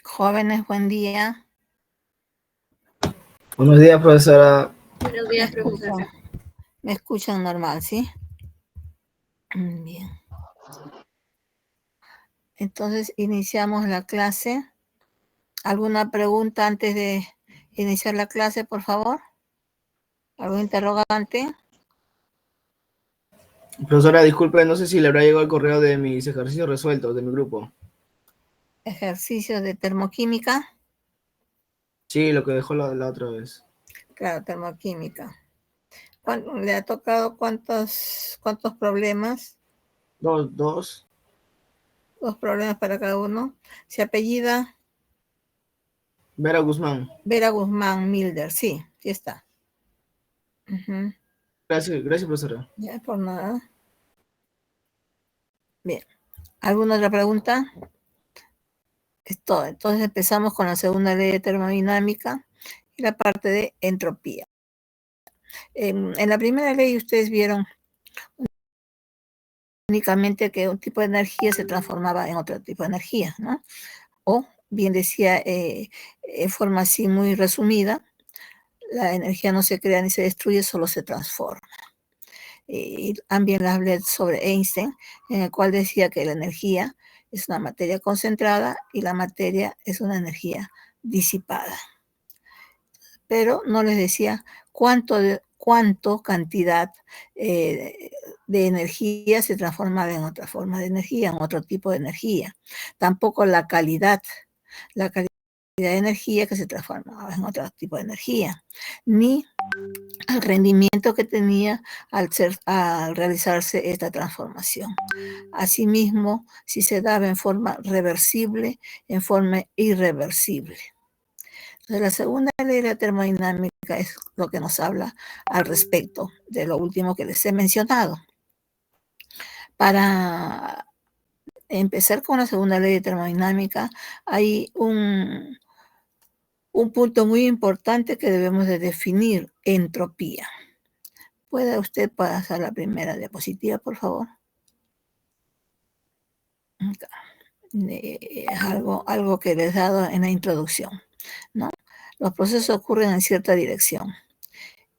Jóvenes, buen día. Buenos días, profesora. Buenos días, profesora. Me escuchan normal, ¿sí? Bien. Entonces, iniciamos la clase. ¿Alguna pregunta antes de iniciar la clase, por favor? ¿Algún interrogante? Profesora, disculpe, no sé si le habrá llegado el correo de mis ejercicios resueltos de mi grupo. Ejercicios de termoquímica. Sí, lo que dejó la otra vez. Claro, termoquímica. ¿Le ha tocado cuántos problemas? Dos. Dos problemas para cada uno. ¿Se apellida? Vera Guzmán. Vera Guzmán Milder, sí está. Gracias, profesora. Ya, por nada. Bien. ¿Alguna otra pregunta? Es todo. Entonces empezamos con la segunda ley de termodinámica y la parte de entropía. En la primera ley ustedes vieron únicamente que un tipo de energía se transformaba en otro tipo de energía, ¿no? O bien decía en forma así muy resumida, la energía no se crea ni se destruye, solo se transforma. Y también hablé sobre Einstein, en el cual decía que la energía es una materia concentrada y la materia es una energía disipada. Pero no les decía cuánto cantidad de energía se transformaba en otra forma de energía, en otro tipo de energía. Tampoco la calidad de energía que se transformaba en otro tipo de energía, ni el rendimiento que tenía al realizarse esta transformación. Asimismo, si se daba en forma reversible, en forma irreversible. Entonces, la segunda ley de la termodinámica es lo que nos habla al respecto de lo último que les he mencionado. Para empezar con la segunda ley de termodinámica, hay un punto muy importante que debemos de definir: entropía. ¿Puede usted pasar la primera diapositiva, por favor? Algo que les he dado en la introducción, ¿no? Los procesos ocurren en cierta dirección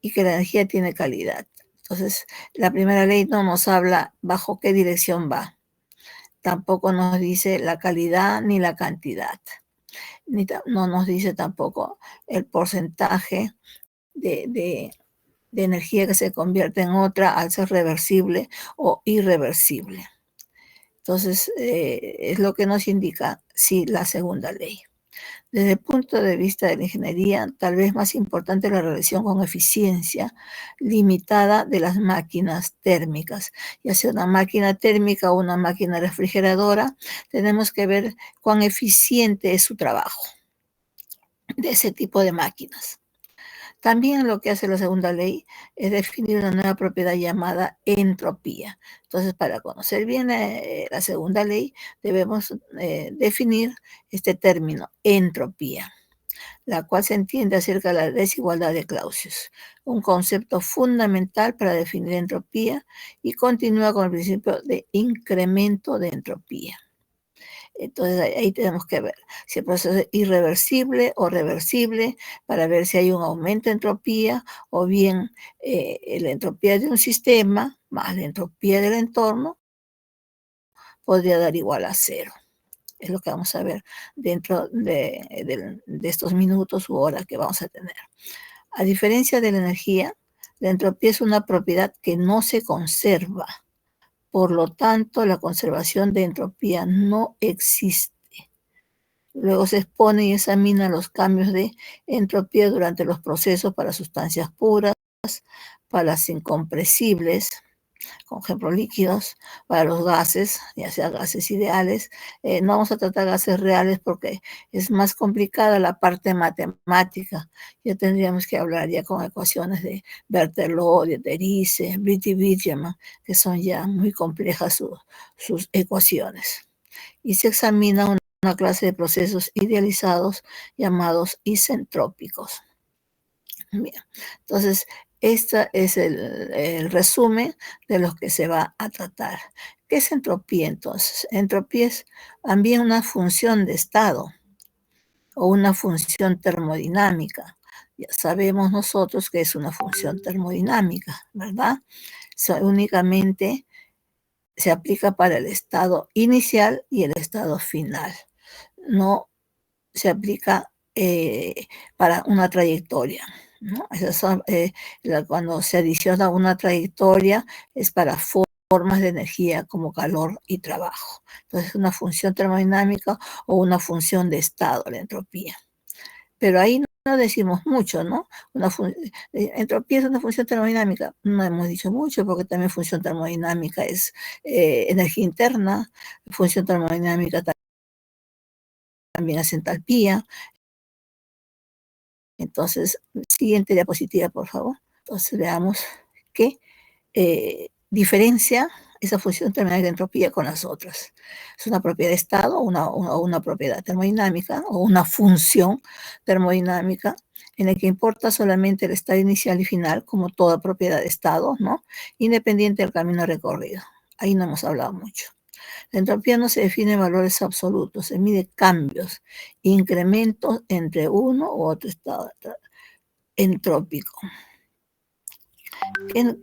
y que la energía tiene calidad. Entonces, la primera ley no nos habla bajo qué dirección va. Tampoco nos dice la calidad ni la cantidad. No nos dice tampoco el porcentaje de energía que se convierte en otra al ser reversible o irreversible. Entonces, es lo que nos indica, sí, la segunda ley. Desde el punto de vista de la ingeniería, tal vez más importante la relación con eficiencia limitada de las máquinas térmicas. Ya sea una máquina térmica o una máquina refrigeradora, tenemos que ver cuán eficiente es su trabajo de ese tipo de máquinas. También lo que hace la segunda ley es definir una nueva propiedad llamada entropía. Entonces, para conocer bien la segunda ley, debemos definir este término, entropía, la cual se entiende acerca de la desigualdad de Clausius, un concepto fundamental para definir entropía, y continúa con el principio de incremento de entropía. Entonces ahí tenemos que ver si el proceso es irreversible o reversible, para ver si hay un aumento de entropía o bien la entropía de un sistema más la entropía del entorno podría dar igual a cero. Es lo que vamos a ver dentro de estos minutos u horas que vamos a tener. A diferencia de la energía, la entropía es una propiedad que no se conserva. Por lo tanto, la conservación de entropía no existe. Luego se expone y examina los cambios de entropía durante los procesos para sustancias puras, para las incompresibles, con ejemplo líquidos, para los gases, ya sea gases ideales. No vamos a tratar gases reales porque es más complicada la parte matemática. Ya tendríamos que hablar ya con ecuaciones de Berthelot, de Terice, Britty-Widgerman, que son ya muy complejas sus ecuaciones. Y se examina una clase de procesos idealizados llamados isentrópicos. Bien, entonces, este es el resumen de lo que se va a tratar. ¿Qué es entropía entonces? Entropía es también una función de estado. o una función termodinámica. Ya sabemos nosotros que es una función termodinámica, ¿verdad? Únicamente se aplica para el estado inicial y el estado final. No se aplica para una trayectoria, ¿no? Esas son, cuando se adiciona una trayectoria es para formas de energía como calor y trabajo. Entonces, una función termodinámica o una función de estado, la entropía. Pero ahí no decimos mucho, ¿no? Entropía es una función termodinámica. No hemos dicho mucho porque también función termodinámica es energía interna, función termodinámica también es entalpía. Entonces, siguiente diapositiva, por favor. Entonces, veamos qué diferencia esa función termodinámica de entropía con las otras. Es una propiedad de estado o una propiedad termodinámica o una función termodinámica en la que importa solamente el estado inicial y final, como toda propiedad de estado, ¿no? Independiente del camino recorrido. Ahí no hemos hablado mucho. La entropía no se define en valores absolutos, se mide cambios, incrementos entre uno u otro estado entrópico.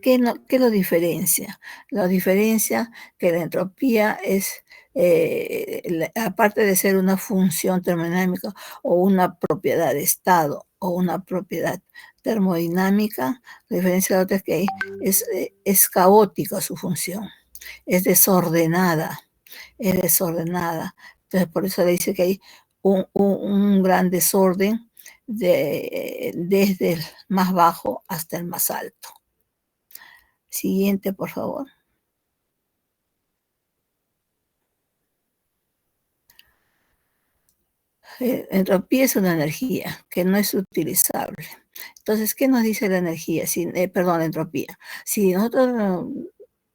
¿Qué lo diferencia? Lo diferencia que la entropía es, aparte de ser una función termodinámica o una propiedad de estado o una propiedad termodinámica, la diferencia de la otra es que es caótica su función, es desordenada. Entonces, por eso le dice que hay un gran desorden desde el más bajo hasta el más alto. Siguiente, por favor. Entropía es una energía que no es utilizable. Entonces, ¿qué nos dice la energía? La entropía. Si nosotros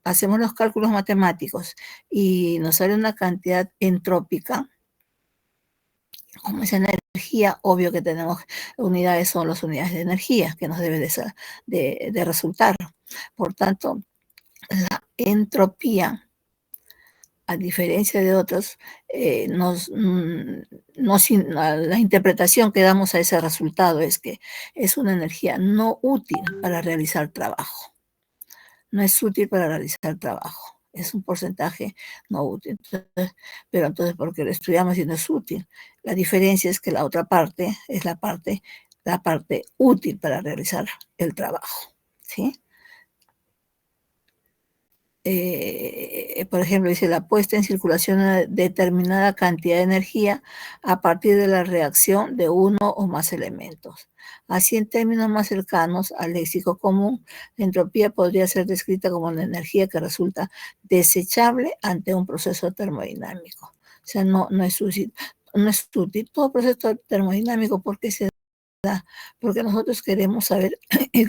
hacemos los cálculos matemáticos y nos sale una cantidad entrópica, como es energía, obvio que tenemos unidades, son las unidades de energía que nos debe de resultar. Por tanto, la entropía, a diferencia de otros, la interpretación que damos a ese resultado es que es una energía no útil para realizar trabajo. No es útil para realizar trabajo. Es un porcentaje no útil. Pero entonces, ¿por qué lo estudiamos y no es útil? La diferencia es que la otra parte es la parte útil para realizar el trabajo, ¿sí? Por ejemplo, dice la puesta en circulación de determinada cantidad de energía a partir de la reacción de uno o más elementos. Así, en términos más cercanos al léxico común, la entropía podría ser descrita como la energía que resulta desechable ante un proceso termodinámico. O sea, no es útil. Todo proceso termodinámico, ¿por qué se da? Porque nosotros queremos saber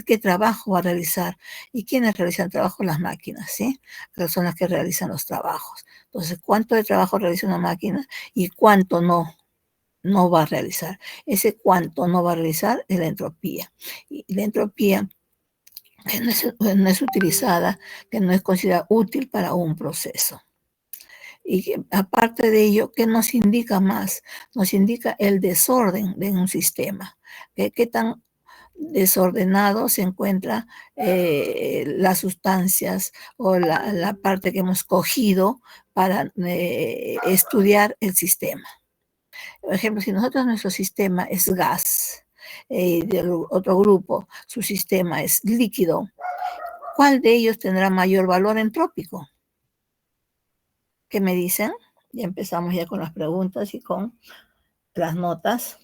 qué trabajo va a realizar y quiénes realizan el trabajo, las máquinas, ¿sí? Que son las que realizan los trabajos. Entonces, ¿cuánto de trabajo realiza una máquina y cuánto no va a realizar? Ese cuánto no va a realizar es la entropía. Y la entropía que no es utilizada, que no es considerada útil para un proceso. Y que, aparte de ello, ¿qué nos indica más? Nos indica el desorden de un sistema. ¿Qué tan desordenado se encuentra las sustancias o la parte que hemos cogido para estudiar el sistema? Por ejemplo, si nuestro sistema es gas, del otro grupo, su sistema es líquido, ¿cuál de ellos tendrá mayor valor entrópico? ¿Qué me dicen? Ya empezamos ya con las preguntas y con las notas.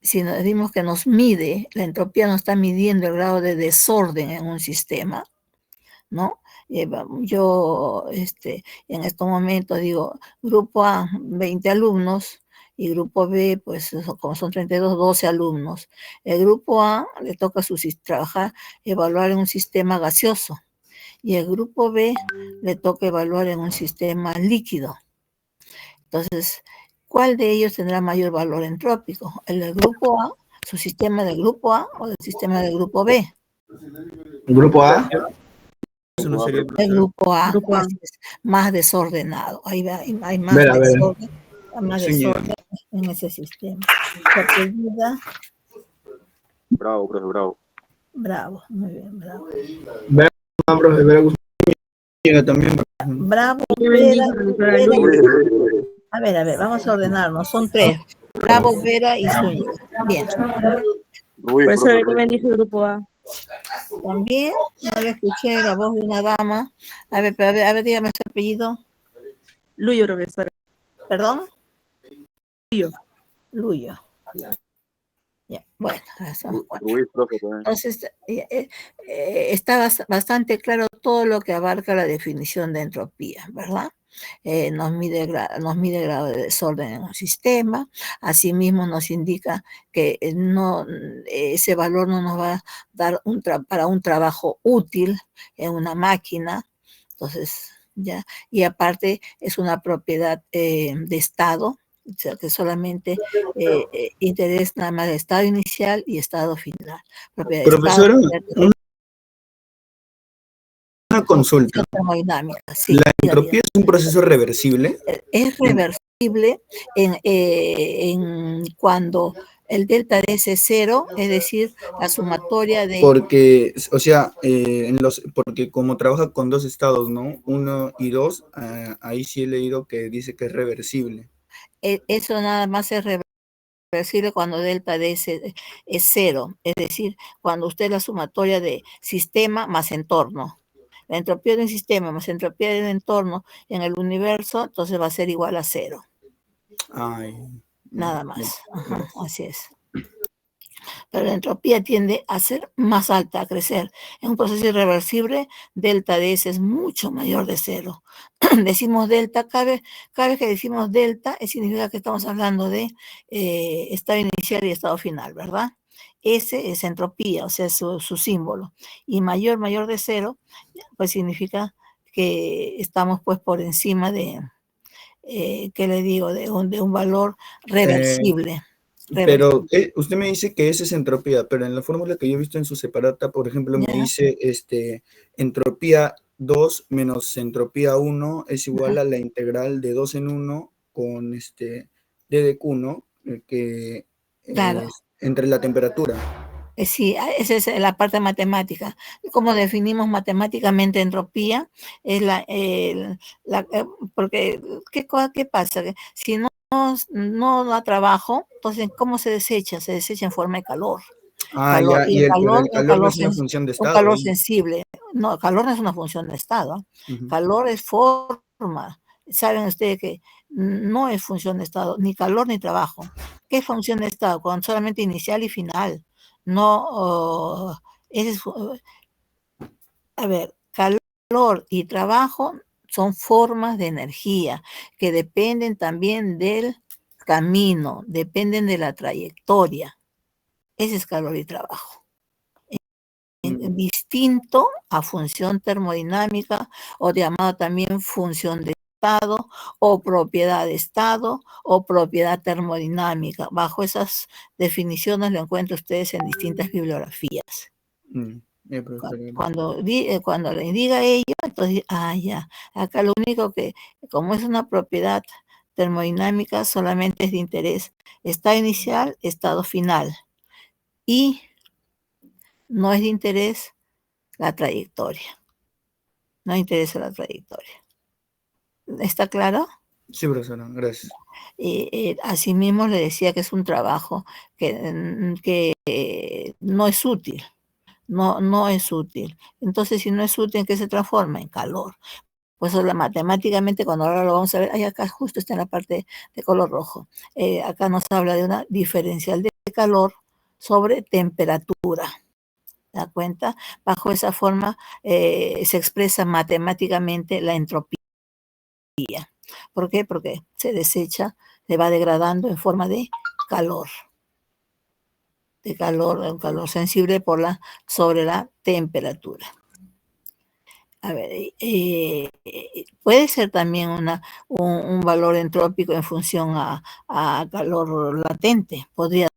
Si nos decimos que nos mide, la entropía nos está midiendo el grado de desorden en un sistema, ¿no? Yo en estos momentos digo, grupo A, 20 alumnos, y grupo B, pues como son 32, 12 alumnos. El grupo A le toca trabajar, evaluar en un sistema gaseoso, y el grupo B le toca evaluar en un sistema líquido. Entonces, ¿cuál de ellos tendrá mayor valor entrópico? ¿El del grupo A, su sistema del grupo A o el sistema del grupo B? ¿Grupo A? Eso no sería El grupo A, Grupo A. es más desordenado. Hay más Ver, a ver. desorden. más desorden en ese sistema. Porque vida... Bravo, profe, bravo. Bravo, muy bien, bravo. Profe, Vera también. Bravo, Vera, a ver, vamos a ordenarnos. Son 3. Bravo, Vera y Zúñiga. Bien. Profesor, ¿qué bendice el grupo A? También, no le escuché la voz de una dama. A ver, dígame su apellido. Luyo, profesor. ¿Perdón? Luyo. Ya, bueno, somos 4. Luis, profe, también. Entonces, está bastante claro todo lo que abarca la definición de entropía, ¿verdad? Nos mide el grado de desorden en un sistema, asimismo nos indica que ese valor no nos va a dar para un trabajo útil en una máquina, entonces, ya, y aparte es una propiedad de estado, o sea, que solamente interés nada más de estado inicial y estado final. Profesora, una consulta. Sí, ¿La entropía es un proceso reversible? Es reversible cuando el delta D es 0, es decir, la sumatoria de... Porque, o sea, porque como trabaja con 2 estados, ¿no? 1 y 2, ahí sí he leído que dice que es reversible. Eso nada más es reversible cuando delta D es 0, es decir, cuando usted es la sumatoria de sistema más entorno. La entropía de un sistema más entropía de un entorno en el universo, entonces va a ser igual a 0. Nada más. Ajá, así es. Pero la entropía tiende a ser más alta, a crecer. En un proceso irreversible, delta de S es mucho mayor de 0. Decimos delta, cada vez que decimos delta, significa que estamos hablando de estado inicial y estado final, ¿verdad? S es entropía, o sea, es su símbolo. Y mayor de 0, pues significa que estamos pues por encima de, ¿qué le digo? De un valor reversible. Pero usted me dice que esa es entropía, pero en la fórmula que yo he visto en su separata, por ejemplo, me dice entropía 2 menos entropía 1 es igual a la integral de 2 en 1 con d de Q, ¿no? Que claro. Entre la temperatura. Sí, esa es la parte matemática. ¿Cómo definimos matemáticamente entropía? Es porque, ¿qué pasa? Que si no da trabajo, entonces, ¿cómo se desecha? Se desecha en forma de calor. Ya, y el calor no es una función de estado. Un calor sensible. No, calor no es una función de estado. Calor es forma. Saben ustedes que no es función de estado, ni calor ni trabajo. ¿Qué es función de estado? Cuando solamente inicial y final. No, a ver, calor y trabajo son formas de energía que dependen también del camino, dependen de la trayectoria. Ese es calor y trabajo. Distinto a función termodinámica o llamado también función de estado o propiedad de estado o propiedad termodinámica. Bajo esas definiciones lo encuentran ustedes en distintas bibliografías. Cuando le diga ello, entonces, ya, acá lo único que, como es una propiedad termodinámica, solamente es de interés estado inicial, estado final, y no es de interés la trayectoria. No interesa la trayectoria. ¿Está claro? Sí, profesora, gracias. Asimismo le decía que es un trabajo que no es útil. No es útil. Entonces, si no es útil, ¿en qué se transforma? En calor. Pues matemáticamente, cuando ahora lo vamos a ver, acá justo está en la parte de color rojo. Acá nos habla de una diferencial de calor sobre temperatura. ¿Da cuenta? Bajo esa forma se expresa matemáticamente la entropía. ¿Por qué? Porque se desecha, se va degradando en forma de calor. Un calor sensible sobre la temperatura. A ver, puede ser también un valor entrópico en función a calor latente. Podría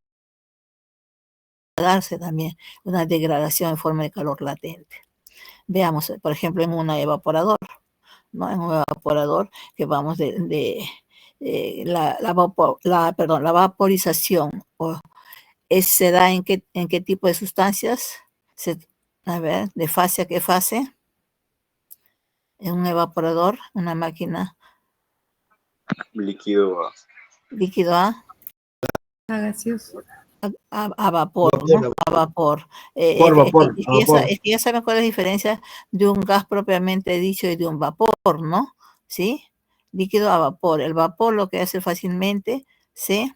darse también una degradación en forma de calor latente. Veamos, por ejemplo, en un evaporador, ¿no? En un evaporador que vamos la vaporización se da en qué tipo de sustancias. A ver, ¿de fase a qué fase? En un evaporador, una máquina. Líquido A. Líquido A. Gaseoso. A vapor, ¿no? A vapor. Por vapor, Es a que vapor. ya saben cuál es la diferencia de un gas propiamente dicho y de un vapor, ¿no? ¿Sí? Líquido a vapor. El vapor lo que hace fácilmente, ¿sí?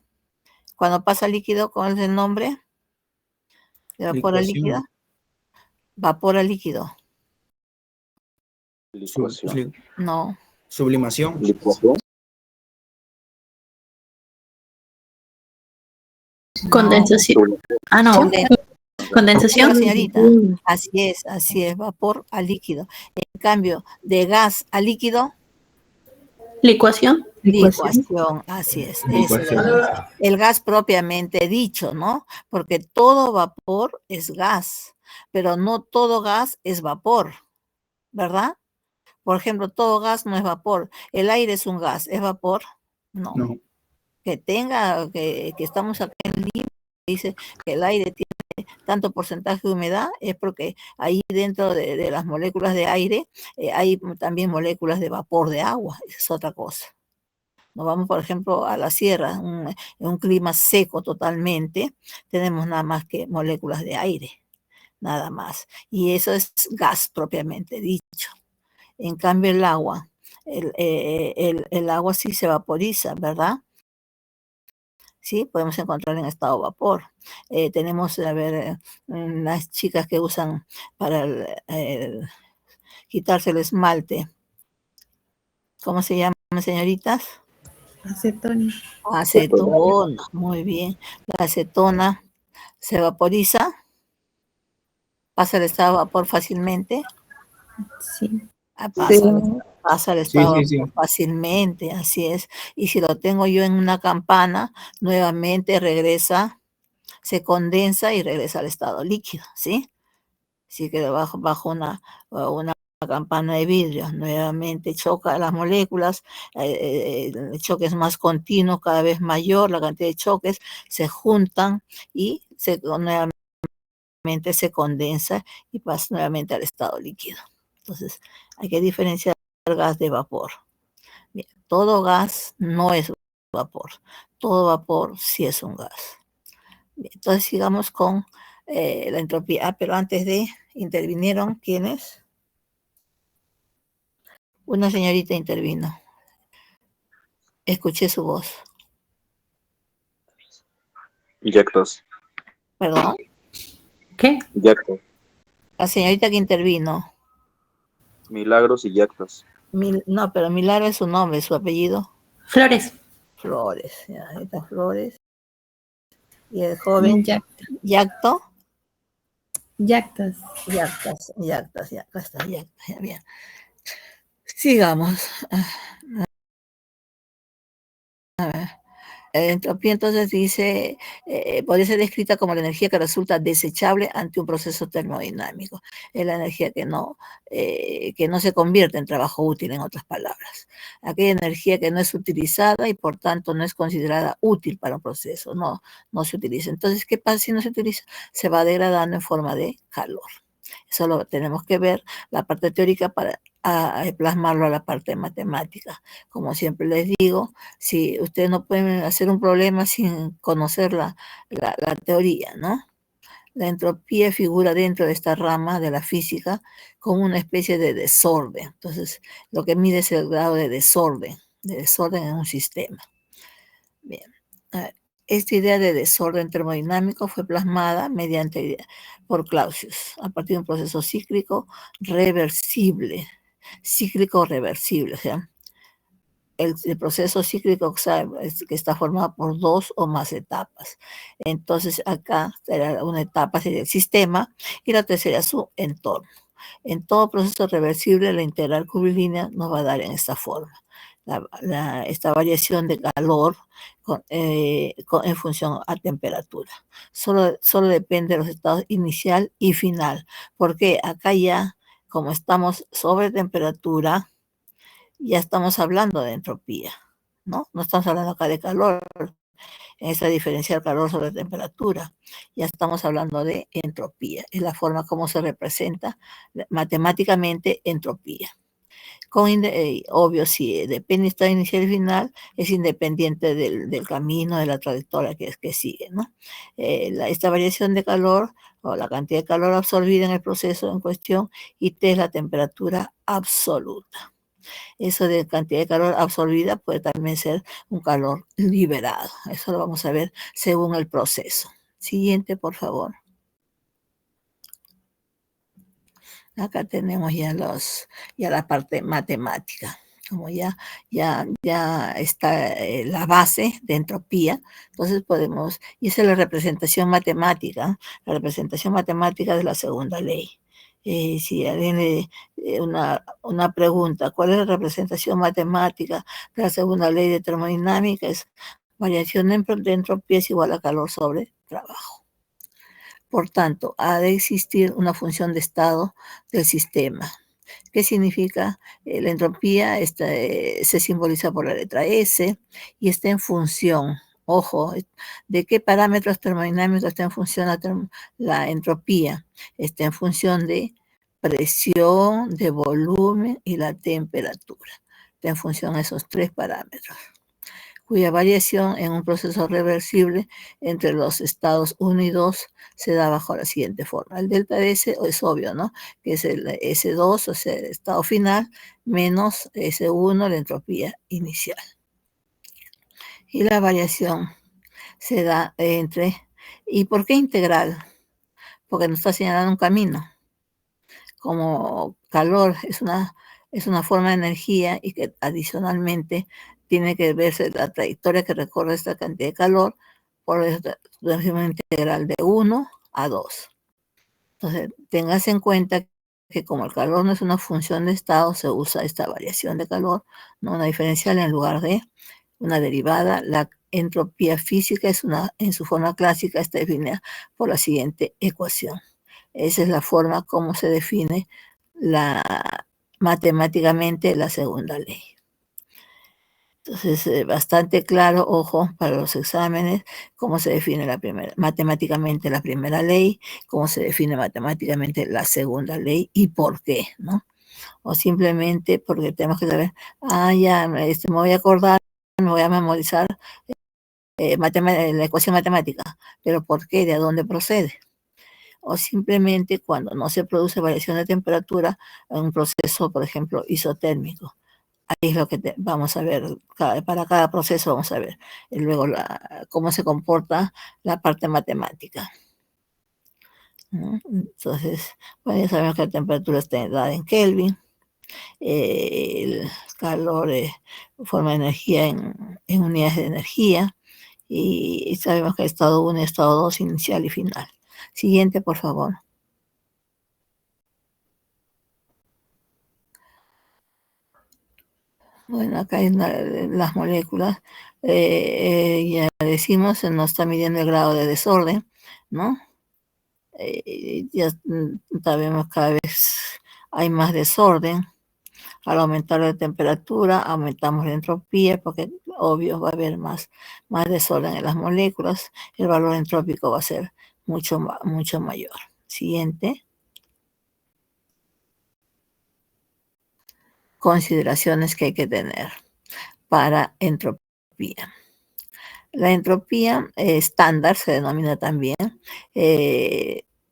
Cuando pasa líquido, ¿cuál es el nombre? De vapor a líquido. Vapor a líquido. Licuación. No. Sublimación. Licuación. Condensación. Ah, no. Condensación. Señorita, así es, vapor a líquido. En cambio, de gas a líquido, Licuación. licuación, así es. El gas propiamente dicho, ¿no? Porque todo vapor es gas, pero no todo gas es vapor, ¿verdad? Por ejemplo, todo gas no es vapor. El aire es un gas, ¿es vapor? No. Que estamos acá en Lima, dice que el aire tiene tanto porcentaje de humedad, es porque ahí dentro de las moléculas de aire hay también moléculas de vapor de agua, es otra cosa. Nos vamos, por ejemplo, a la sierra, en un clima seco totalmente, tenemos nada más que moléculas de aire, nada más. Y eso es gas propiamente dicho. En cambio, el agua, el agua sí se vaporiza, ¿verdad? Sí, podemos encontrar en estado vapor. Tenemos, a ver, las chicas que usan para quitarse el esmalte. ¿Cómo se llaman, señoritas? Acetona. Acetona, muy bien. La acetona se vaporiza, pasa al estado de vapor fácilmente. Sí. Pasa al estado de vapor fácilmente, así es. Y si lo tengo yo en una campana, nuevamente regresa, se condensa y regresa al estado líquido, ¿sí? Si queda bajo una campana de vidrio, nuevamente choca las moléculas, el choque es más continuo, cada vez mayor, la cantidad de choques se juntan y nuevamente se condensa y pasa nuevamente al estado líquido. Entonces, hay que diferenciar el gas de vapor. Bien, todo gas no es vapor, todo vapor sí es un gas. Bien, entonces, sigamos con la entropía. Pero antes de, ¿intervinieron quiénes? Una señorita intervino. Escuché su voz. Inyectos. ¿Perdón? ¿Qué? Inyectos. La señorita que intervino. Milagros y Yactas. No, pero Milagro es su nombre, su apellido. Flores. Flores, ya, ahorita Flores. Y el joven. Yacto. Yactas. Yactas, ya está, ya bien. Sigamos. A ver. Entropía entonces dice, puede ser descrita como la energía que resulta desechable ante un proceso termodinámico. Es la energía que no se convierte en trabajo útil, en otras palabras. Aquella energía que no es utilizada y por tanto no es considerada útil para un proceso, no se utiliza. Entonces, ¿qué pasa si no se utiliza? Se va degradando en forma de calor. Eso lo tenemos que ver, la parte teórica para plasmarlo a la parte matemática. Como siempre les digo, si ustedes no pueden hacer un problema sin conocer la teoría, ¿no? La entropía figura dentro de esta rama de la física como una especie de desorden. Entonces, lo que mide es el grado de desorden en un sistema. Bien. Esta idea de desorden termodinámico fue plasmada por Clausius a partir de un proceso cíclico reversible, o sea, el proceso cíclico que está formado por dos o más etapas. Entonces, acá una etapa sería el sistema y la otra sería su entorno. En todo proceso reversible, la integral curvilínea nos va a dar en esta forma. Esta variación de calor en función a temperatura. Solo depende de los estados inicial y final, porque acá ya, como estamos sobre temperatura, ya estamos hablando de entropía. ¿no? No estamos hablando acá de calor, en esta diferencia del calor sobre temperatura. Ya estamos hablando de entropía, es la forma como se representa matemáticamente entropía. Obvio, si depende estado inicial y final, es independiente del camino, de la trayectoria que sigue, ¿no? Esta variación de calor o la cantidad de calor absorbida en el proceso en cuestión, y T es la temperatura absoluta. Eso de cantidad de calor absorbida puede también ser un calor liberado. Eso lo vamos a ver según el proceso. Siguiente, por favor. Acá tenemos ya la parte matemática. Como ya está la base de entropía, entonces podemos, y esa es la representación matemática de la segunda ley. Si alguien una pregunta, ¿cuál es la representación matemática de la segunda ley de termodinámica? Es variación de entropía es igual a calor sobre trabajo. Por tanto, ha de existir una función de estado del sistema. ¿Qué significa? La entropía se simboliza por la letra S y está en función, ojo, ¿de qué parámetros termodinámicos está en función la entropía? Está en función de presión, de volumen y la temperatura. Está en función de esos tres parámetros, cuya variación en un proceso reversible entre los estados 1 y 2 se da bajo la siguiente forma. El delta de S es obvio, ¿no? Que es el S2, o sea, el estado final, menos S1, la entropía inicial. Y la variación se da entre... ¿Y por qué integral? Porque nos está señalando un camino. Como calor es una forma de energía y que adicionalmente tiene que verse la trayectoria que recorre esta cantidad de calor por la integral de 1 a 2. Entonces, tengas en cuenta que como el calor no es una función de estado, se usa esta variación de calor, ¿no? Una diferencial en lugar de una derivada. La entropía física en su forma clásica está definida por la siguiente ecuación. Esa es la forma como se define matemáticamente la segunda ley. Entonces, bastante claro, ojo, para los exámenes, cómo se define matemáticamente la primera ley, cómo se define matemáticamente la segunda ley y por qué, ¿no? O simplemente porque tenemos que saber, ya, me voy a acordar, me voy a memorizar la ecuación matemática, pero ¿por qué? ¿De dónde procede? O simplemente cuando no se produce variación de temperatura en un proceso, por ejemplo, isotérmico. Ahí es lo que vamos a ver, para cada proceso vamos a ver. Y luego cómo se comporta la parte matemática, ¿no? Entonces, bueno, ya sabemos que la temperatura está dada en Kelvin, el calor forma energía en unidades de energía, y sabemos que estado 1 y estado 2, inicial y final. Siguiente, por favor. Bueno, acá hay las moléculas, ya decimos, se nos está midiendo el grado de desorden, ¿no? Ya sabemos cada vez hay más desorden. Al aumentar la temperatura, aumentamos la entropía, porque obvio va a haber más desorden en las moléculas. El valor entrópico va a ser mucho mayor. Siguiente. Consideraciones que hay que tener para entropía. La entropía estándar se denomina también,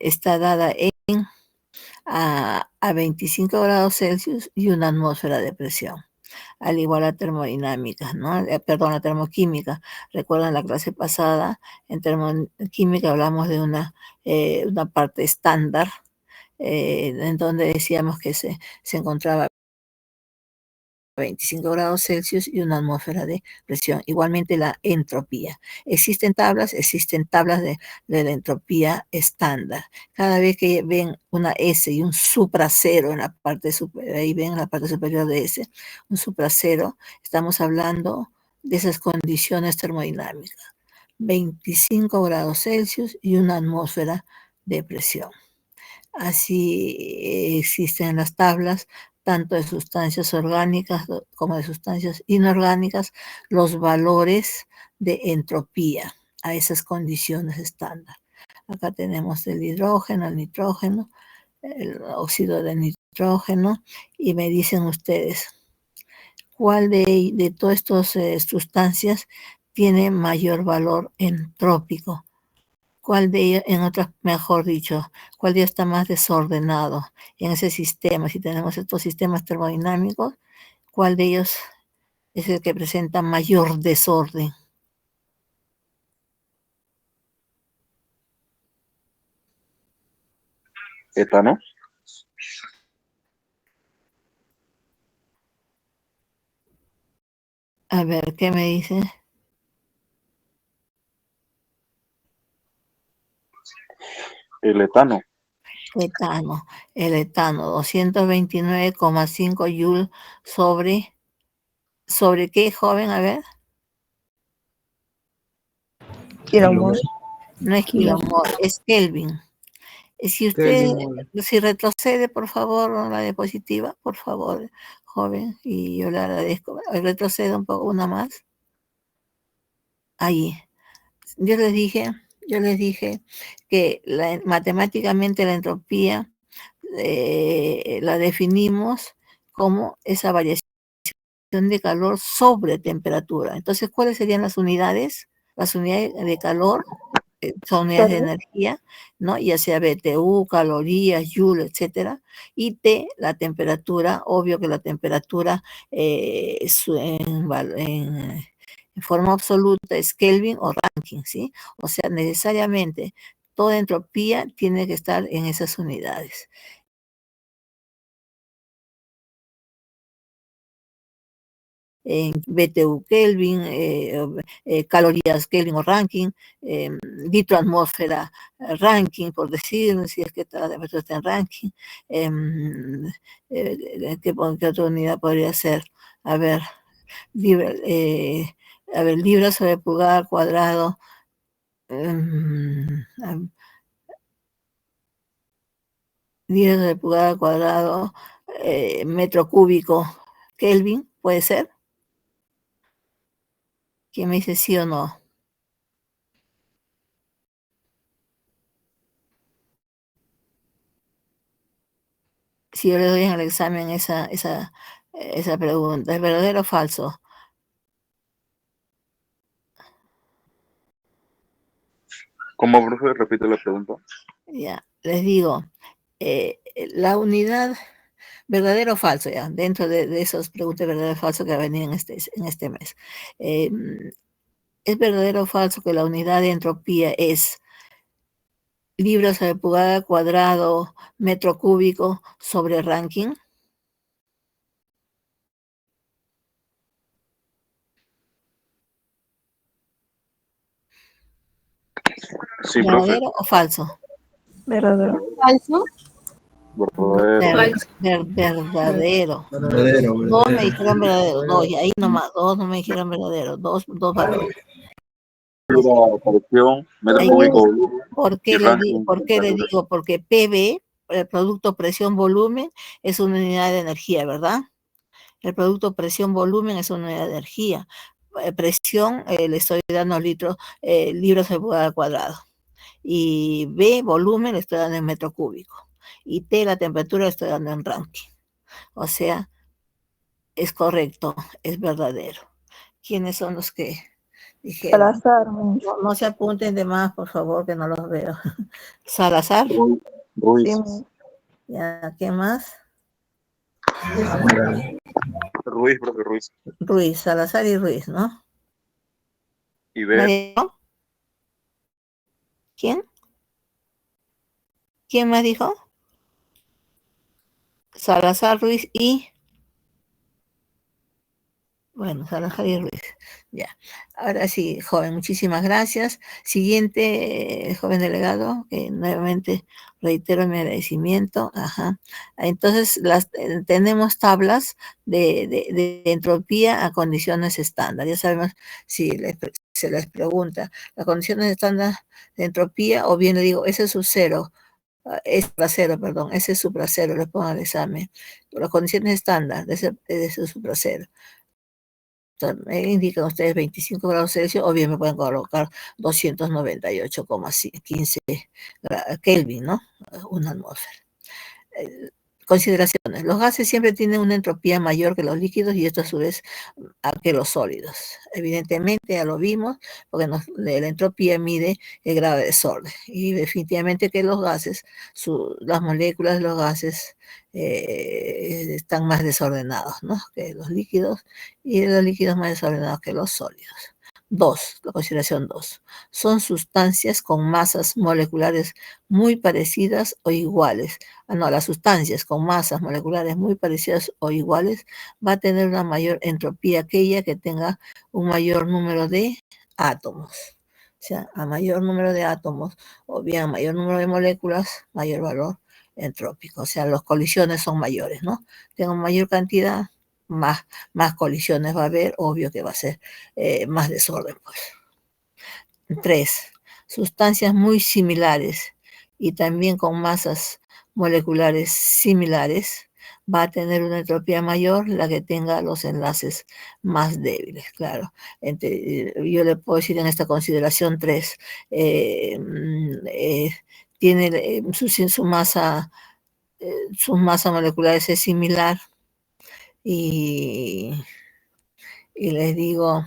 está dada a 25 grados Celsius y una atmósfera de presión, al igual a termodinámica, ¿no? La termoquímica. Recuerdan la clase pasada, en termoquímica hablamos de una parte estándar, en donde decíamos que se encontraba 25 grados Celsius y una atmósfera de presión. Igualmente la entropía. Existen tablas de la entropía estándar. Cada vez que ven una S y un supracero en la parte superior, ahí ven en la parte superior de S, un supracero, estamos hablando de esas condiciones termodinámicas. 25 grados Celsius y una atmósfera de presión. Así existen las tablas tanto de sustancias orgánicas como de sustancias inorgánicas, los valores de entropía a esas condiciones estándar. Acá tenemos el hidrógeno, el nitrógeno, el óxido de nitrógeno, y me dicen ustedes, ¿cuál de todas estas sustancias tiene mayor valor entrópico? ¿Cuál de ellos, en otras, mejor dicho, cuál de ellos está más desordenado en ese sistema? Si tenemos estos sistemas termodinámicos, ¿cuál de ellos es el que presenta mayor desorden? Etano. A ver, ¿qué me dice? El etano. Etano. El etano, 229,5 Joule ¿sobre qué, joven? A ver. Kilomol. No es kilomol, es Kelvin. Si usted, si retrocede, por favor, la diapositiva, por favor, joven, y yo le agradezco. Retrocede un poco, una más. Ahí. Yo les dije que matemáticamente la entropía la definimos como esa variación de calor sobre temperatura. Entonces, ¿cuáles serían las unidades? Las unidades de calor son unidades de energía, ¿no? Ya sea BTU, calorías, joule, etcétera. Y T, la temperatura, obvio que la temperatura en forma absoluta es Kelvin o Rankine, ¿sí? O sea, necesariamente toda entropía tiene que estar en esas unidades. En BTU Kelvin, calorías Kelvin o Rankine, litro atmósfera Rankine, por decir, si es que la temperatura está en Rankine. ¿Qué otra unidad podría ser? A ver, libra sobre pulgada cuadrado. Libra sobre pulgada cuadrado, metro cúbico Kelvin, ¿puede ser? ¿Quién me dice sí o no? Si yo le doy en el examen esa pregunta, ¿es verdadero o falso? ¿Cómo, profe? Repite la pregunta. Ya, les digo, la unidad, verdadero o falso, ya, dentro de esas preguntas verdadero o falso que va a venir en este mes. ¿Es verdadero o falso que la unidad de entropía es libra sobre pulgada cuadrado metro cúbico sobre Rankine? Sí, profe. ¿Verdadero o falso? Verdadero. Falso. Verdadero. Verdadero. Dos me dijeron verdadero, dos, y ahí nomás, dos no me dijeron verdadero, dos valores. Presión, metro Ahí cúbico. ¿Por qué le digo? Porque PV, el producto presión-volumen, es una unidad de energía, ¿verdad? El producto presión-volumen es una unidad de energía. Presión, le estoy dando litros sobre pulgada cuadrado. Y B, volumen, le estoy dando en metro cúbico. Y T, la temperatura, le estoy dando en Rankine. O sea, es correcto, es verdadero. ¿Quiénes son los que dijeron? Salazar. No se apunten de más, por favor, que no los veo. Salazar. Ruiz. Sí. Ya, ¿qué más? Ruiz, profe, Ruiz. Ruiz, Salazar y Ruiz, ¿no? Y B. ¿Quién? ¿Quién más dijo? Salazar, Ruiz y... Bueno, Salazar y Ruiz. Ya. Ahora sí, joven, muchísimas gracias. Siguiente, joven delegado, que nuevamente reitero mi agradecimiento. Ajá. Entonces, tenemos tablas de entropía a condiciones estándar. Ya sabemos si se les pregunta las condiciones estándar de entropía, o bien le digo, ese es su cero. Es supracero, perdón, ese es supracero, le pongo al examen. Las condiciones estándar de ese supracero. Indican ustedes 25 grados Celsius, o bien me pueden colocar 298,15 Kelvin, ¿no? Una atmósfera. Consideraciones. Los gases siempre tienen una entropía mayor que los líquidos y esto a su vez que los sólidos. Evidentemente ya lo vimos porque la entropía mide el grado de desorden y definitivamente que los gases, las moléculas de los gases están más desordenados, ¿no? Que los líquidos y los líquidos más desordenados que los sólidos. 2, la consideración 2. Son sustancias con masas moleculares muy parecidas o iguales. No, las sustancias con masas moleculares muy parecidas o iguales va a tener una mayor entropía aquella que tenga un mayor número de átomos. O sea, a mayor número de átomos o bien a mayor número de moléculas, mayor valor entrópico. O sea, las colisiones son mayores, ¿no? Tengo mayor cantidad, más colisiones va a haber, obvio que va a ser más desorden, pues. 3. Sustancias muy similares y también con masas moleculares similares va a tener una entropía mayor la que tenga los enlaces más débiles, claro. Yo le puedo decir en esta consideración 3, tiene su masa molecular es similar y les digo,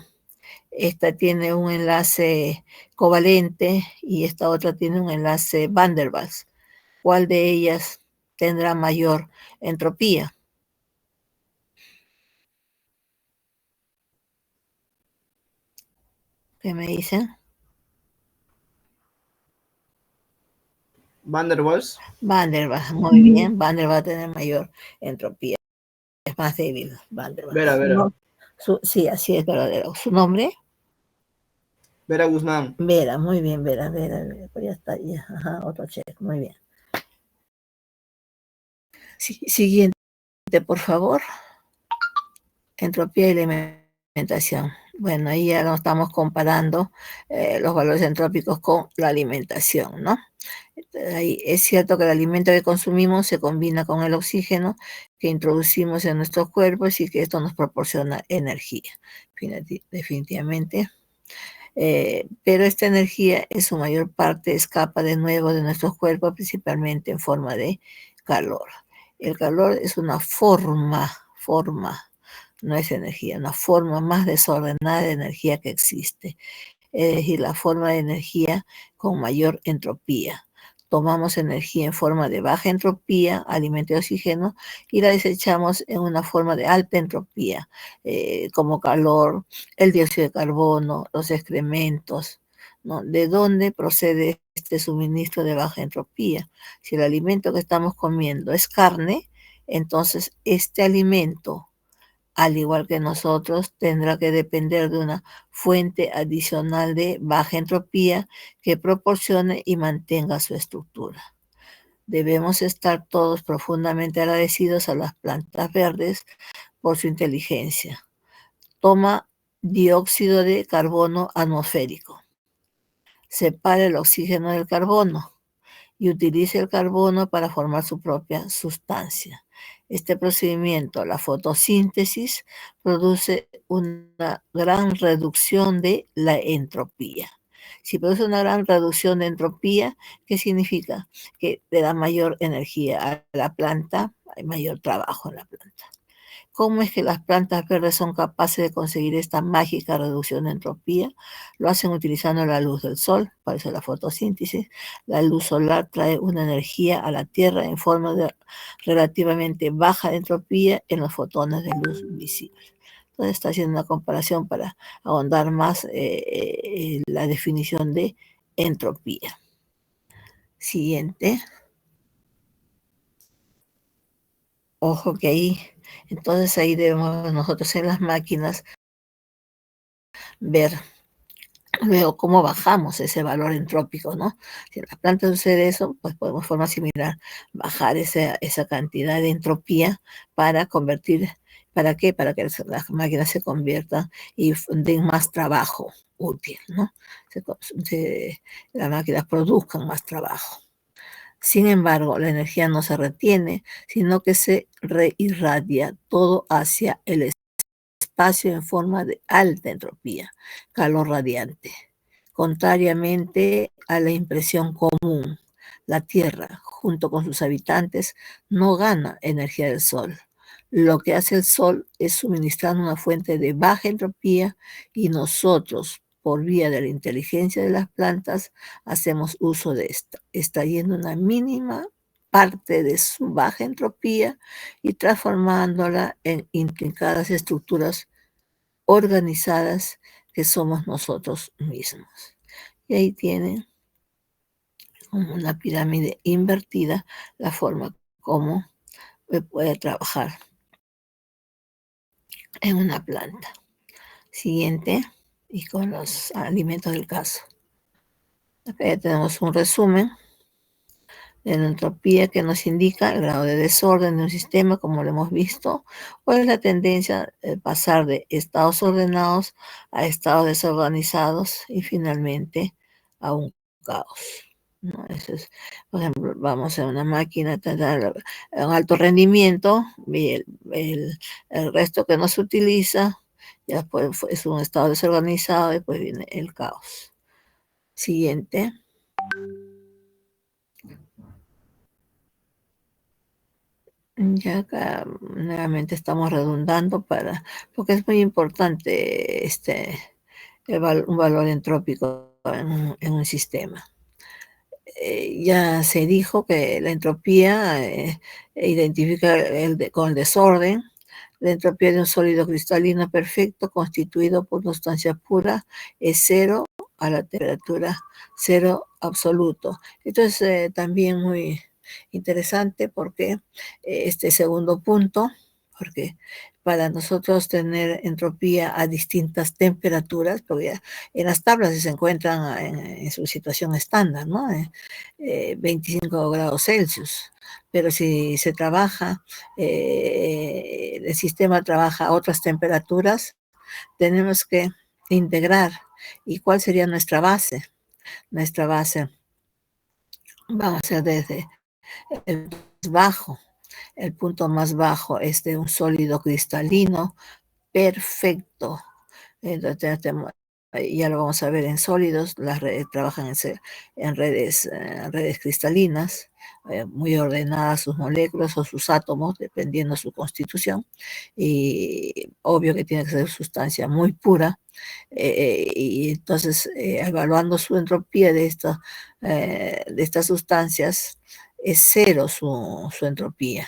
esta tiene un enlace covalente y esta otra tiene un enlace Van der Waals. ¿Cuál de ellas tendrá mayor entropía? ¿Qué me dicen? Van der Waals. Van der Waals, muy bien. Van der Waals va a tener mayor entropía. Es más débil, Van der Waals. Vera. No, sí, así es verdadero. ¿Su nombre? Vera Guzmán. Vera, muy bien, Vera. Pues ya está, ya. Ajá, otro check, muy bien. Siguiente, por favor. Entropía y alimentación. Bueno, ahí ya nos estamos comparando los valores entrópicos con la alimentación, ¿no? Ahí es cierto que el alimento que consumimos se combina con el oxígeno que introducimos en nuestros cuerpos y que esto nos proporciona energía, definitivamente. Pero esta energía en su mayor parte escapa de nuevo de nuestros cuerpos, principalmente en forma de calor. El calor es una forma, no es energía, una forma más desordenada de energía que existe. Es decir, la forma de energía con mayor entropía. Tomamos energía en forma de baja entropía, alimento y oxígeno, y la desechamos en una forma de alta entropía, como calor, el dióxido de carbono, los excrementos, ¿no? ¿De dónde procede este suministro de baja entropía? Si el alimento que estamos comiendo es carne, entonces este alimento, al igual que nosotros, tendrá que depender de una fuente adicional de baja entropía que proporcione y mantenga su estructura. Debemos estar todos profundamente agradecidos a las plantas verdes por su inteligencia. Toma dióxido de carbono atmosférico. Separa el oxígeno del carbono y utiliza el carbono para formar su propia sustancia. Este procedimiento, la fotosíntesis, produce una gran reducción de la entropía. Si produce una gran reducción de entropía, ¿qué significa? Que le da mayor energía a la planta, hay mayor trabajo en la planta. ¿Cómo es que las plantas verdes son capaces de conseguir esta mágica reducción de entropía? Lo hacen utilizando la luz del sol, por eso la fotosíntesis. La luz solar trae una energía a la Tierra en forma de relativamente baja de entropía en los fotones de luz visibles. Entonces está haciendo una comparación para ahondar más la definición de entropía. Siguiente. Ojo que ahí, entonces ahí debemos nosotros en las máquinas ver luego cómo bajamos ese valor entrópico, ¿no? Si en la planta sucede eso, pues podemos de forma similar bajar esa cantidad de entropía para convertir, ¿para qué? Para que las máquinas se conviertan y den más trabajo útil, ¿no? Las máquinas produzcan más trabajo. Sin embargo, la energía no se retiene, sino que se reirradia todo hacia el espacio en forma de alta entropía, calor radiante. Contrariamente a la impresión común, la Tierra, junto con sus habitantes, no gana energía del Sol. Lo que hace el Sol es suministrar una fuente de baja entropía y nosotros, por vía de la inteligencia de las plantas, hacemos uso de esta, extrayendo una mínima parte de su baja entropía y transformándola en intrincadas estructuras organizadas que somos nosotros mismos. Y ahí tienen como una pirámide invertida la forma como se puede trabajar en una planta. Siguiente, y con los alimentos del caso. Acá ya tenemos un resumen de la entropía que nos indica el grado de desorden de un sistema, como lo hemos visto, o es la tendencia de pasar de estados ordenados a estados desorganizados y finalmente a un caos, ¿no? Eso es, por ejemplo, vamos a una máquina, tendrá un alto rendimiento y el resto que no se utiliza ya pues es un estado desorganizado y pues viene el caos. Siguiente. Ya acá nuevamente estamos redundando porque es muy importante un valor entrópico en un sistema. Ya se dijo que la entropía identifica con el desorden. La entropía de un sólido cristalino perfecto constituido por una sustancia pura es cero a la temperatura cero absoluto. Entonces también muy interesante porque este segundo punto, porque para nosotros tener entropía a distintas temperaturas, porque en las tablas se encuentran en su situación estándar, ¿no? 25 grados Celsius, pero si se trabaja, el sistema trabaja a otras temperaturas, tenemos que integrar. ¿Y cuál sería nuestra base? Nuestra base vamos a ser desde el bajo. El punto más bajo es de un sólido cristalino perfecto. Entonces, ya lo vamos a ver en sólidos, las redes trabajan en redes cristalinas, muy ordenadas sus moléculas o sus átomos, dependiendo de su constitución, y obvio que tiene que ser sustancia muy pura, y entonces evaluando su entropía de estas sustancias, es cero su entropía.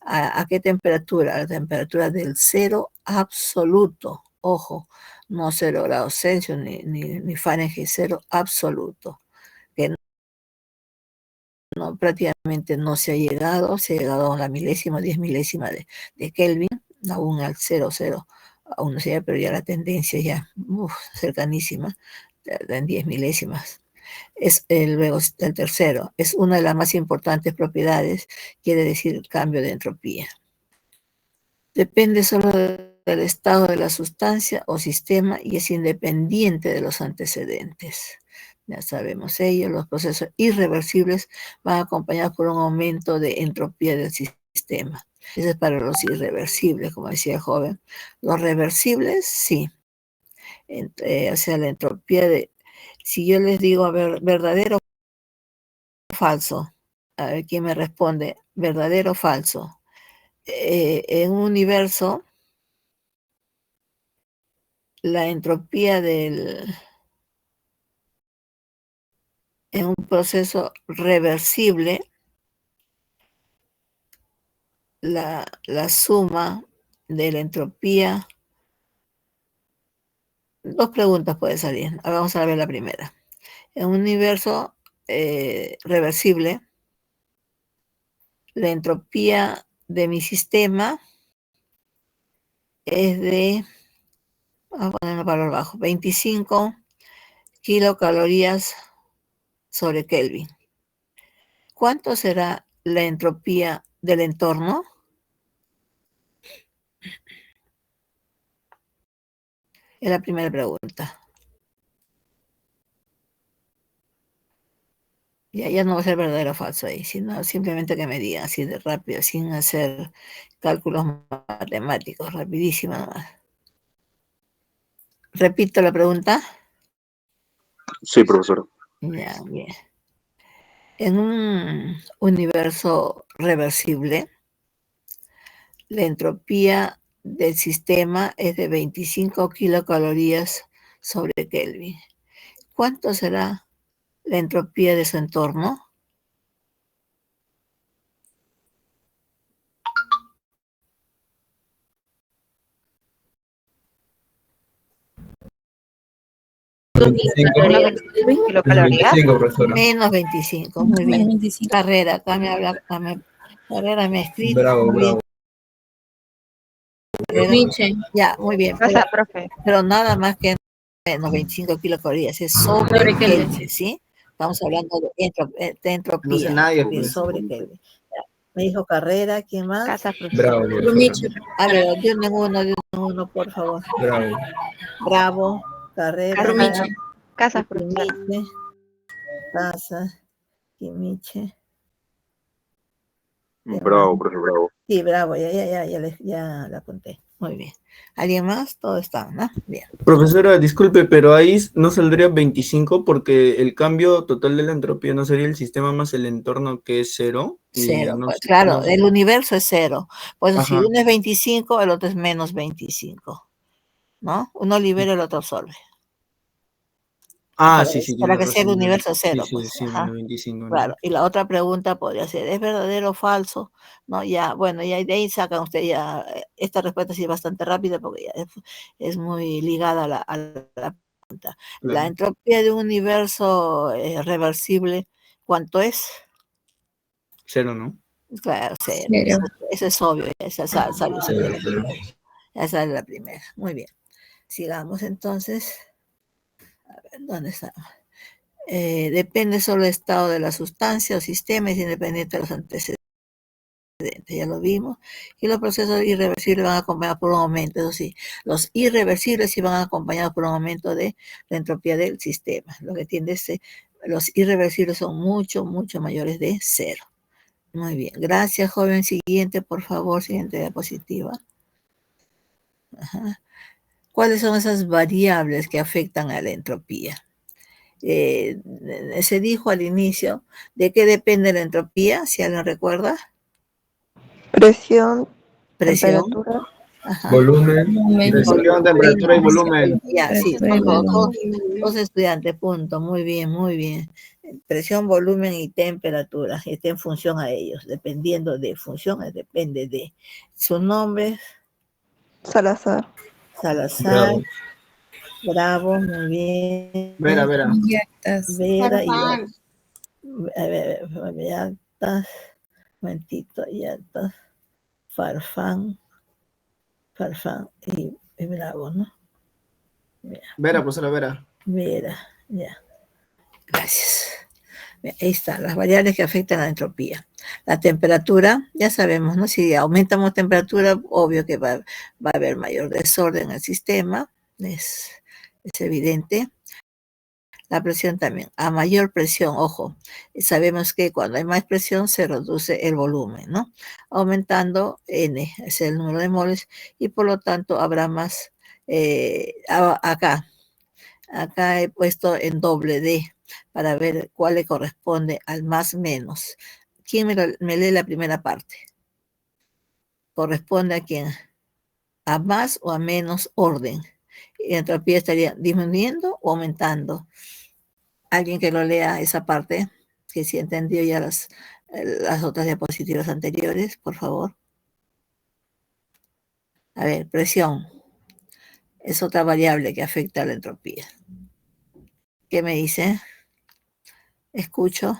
¿A qué temperatura? A la temperatura del cero absoluto. Ojo, no 0 grados Celsius ni Fahrenheit, cero absoluto. Que no, prácticamente no se ha llegado a la milésima, 10 milésima de Kelvin, aún al 0, aún no se llega, pero ya la tendencia ya cercanísima, en 10 milésimas. Luego el tercero, es una de las más importantes propiedades, quiere decir el cambio de entropía. Depende solo del estado de la sustancia o sistema y es independiente de los antecedentes. Ya sabemos ello, los procesos irreversibles van acompañados por un aumento de entropía del sistema. Eso es para los irreversibles, como decía el joven. Los reversibles, sí. O sea, la entropía si yo les digo, a ver, verdadero o falso, a ver quién me responde, verdadero o falso. En un universo, la entropía en un proceso reversible, la suma de la entropía, dos preguntas puede salir. Ahora vamos a ver la primera. En un universo reversible, la entropía de mi sistema es de, vamos a poner un valor bajo, 25 kilocalorías sobre Kelvin. ¿Cuánto será la entropía del entorno? Es la primera pregunta. Ya no va a ser verdadero o falso ahí, sino simplemente que me digan así de rápido, sin hacer cálculos matemáticos, rapidísimo nomás. Repito la pregunta. Sí, profesora. Ya, bien. En un universo reversible, la entropía del sistema es de 25 kilocalorías sobre Kelvin. ¿Cuánto será la entropía de su entorno? Kilocalorías. 25, profesora. Menos 25, muy bien. 25. Carrera, acá me habla, Carrera me ha escrito. Bravo, muy bien. bravo. Miche. Ya, muy bien. Pasa, profe. Pero nada más que menos 25 kilocalorías, es sobre Sobre Kelvin. Kelvin, ¿sí? Estamos hablando de No sé entropía, nadie, de pues. sobre Kelvin. Ya. Me dijo Carrera, ¿quién más? Casa, profesor. Bravo, profesora. Miche. A ver, de uno, por favor. Bravo. Bravo, Carrera, Rumiche. Casa, profesora. Kimiche, Casa, Kimiche. Bravo, profe, bravo. Sí, bravo, ya la apunté. Muy bien. ¿Alguien más? Todo está, ¿no? Bien. Profesora, disculpe, pero ahí no saldría 25 porque el cambio total de la entropía no sería el sistema más el entorno que es 0. Cero, pues, claro, el universo es 0. Pues si Ajá. uno es 25, el otro es menos 25, ¿no? Uno libera, el otro absorbe. Ah, sí, Para tiene que sea el razón. universo Sí, 0, sí, pues. sí, Ajá. menos 25. Claro, y la otra pregunta podría ser, ¿es verdadero o falso? No, ya, bueno, ya de ahí sacan ustedes ya, esta respuesta sí es bastante rápida porque ya es muy ligada a la pregunta. La Claro. entropía de un universo reversible, ¿cuánto es? 0, ¿no? Claro, cero. Cero. Eso es obvio, esa sale usted de la Cero. primera. Ya sale la primera. Muy bien. Sigamos entonces. A ver, ¿dónde está? Depende solo del estado de la sustancia o sistema, es independiente de los antecedentes, ya lo vimos, y los procesos irreversibles van acompañados por un aumento, eso sí, los irreversibles sí van acompañados por un aumento de la entropía del sistema, lo que tiende a ser, los irreversibles son mucho, mucho mayores de 0. Muy bien, gracias joven, siguiente por favor, siguiente diapositiva. Ajá. ¿Cuáles son esas variables que afectan a la entropía? Se dijo al inicio de qué depende la entropía, si alguien recuerda. Presión, Presión. temperatura. Ajá. Volumen. Presión, temperatura y volumen. Ya, sí, son dos estudiantes, punto. Muy bien, muy bien. Presión, volumen y temperatura. Está en función a ellos, dependiendo de funciones, depende de su nombre. Salazar. Salazar, Bravo. Bravo, muy bien. Vera. Yactas. Vera y Yactas, momentito, Yactas, Farfán y Bravo, ¿no? Vera, profesora, Vera. Vera, ya. Gracias. Bien, ahí están las variables que afectan a la entropía. La temperatura, ya sabemos, ¿no? Si aumentamos temperatura, obvio que va a haber mayor desorden en el sistema, es evidente. La presión también. A mayor presión, ojo, sabemos que cuando hay más presión se reduce el volumen, ¿no? Aumentando N, es el número de moles, y por lo tanto habrá más, acá he puesto en doble D para ver cuál le corresponde al más menos. ¿Quién me lee la primera parte? ¿Corresponde a quién? ¿A más o a menos orden? Y la entropía estaría disminuyendo o aumentando. Alguien que lo lea esa parte, que sí entendió ya las otras diapositivas anteriores, por favor. A ver, presión. Es otra variable que afecta a la entropía. ¿Qué me dice? Escucho.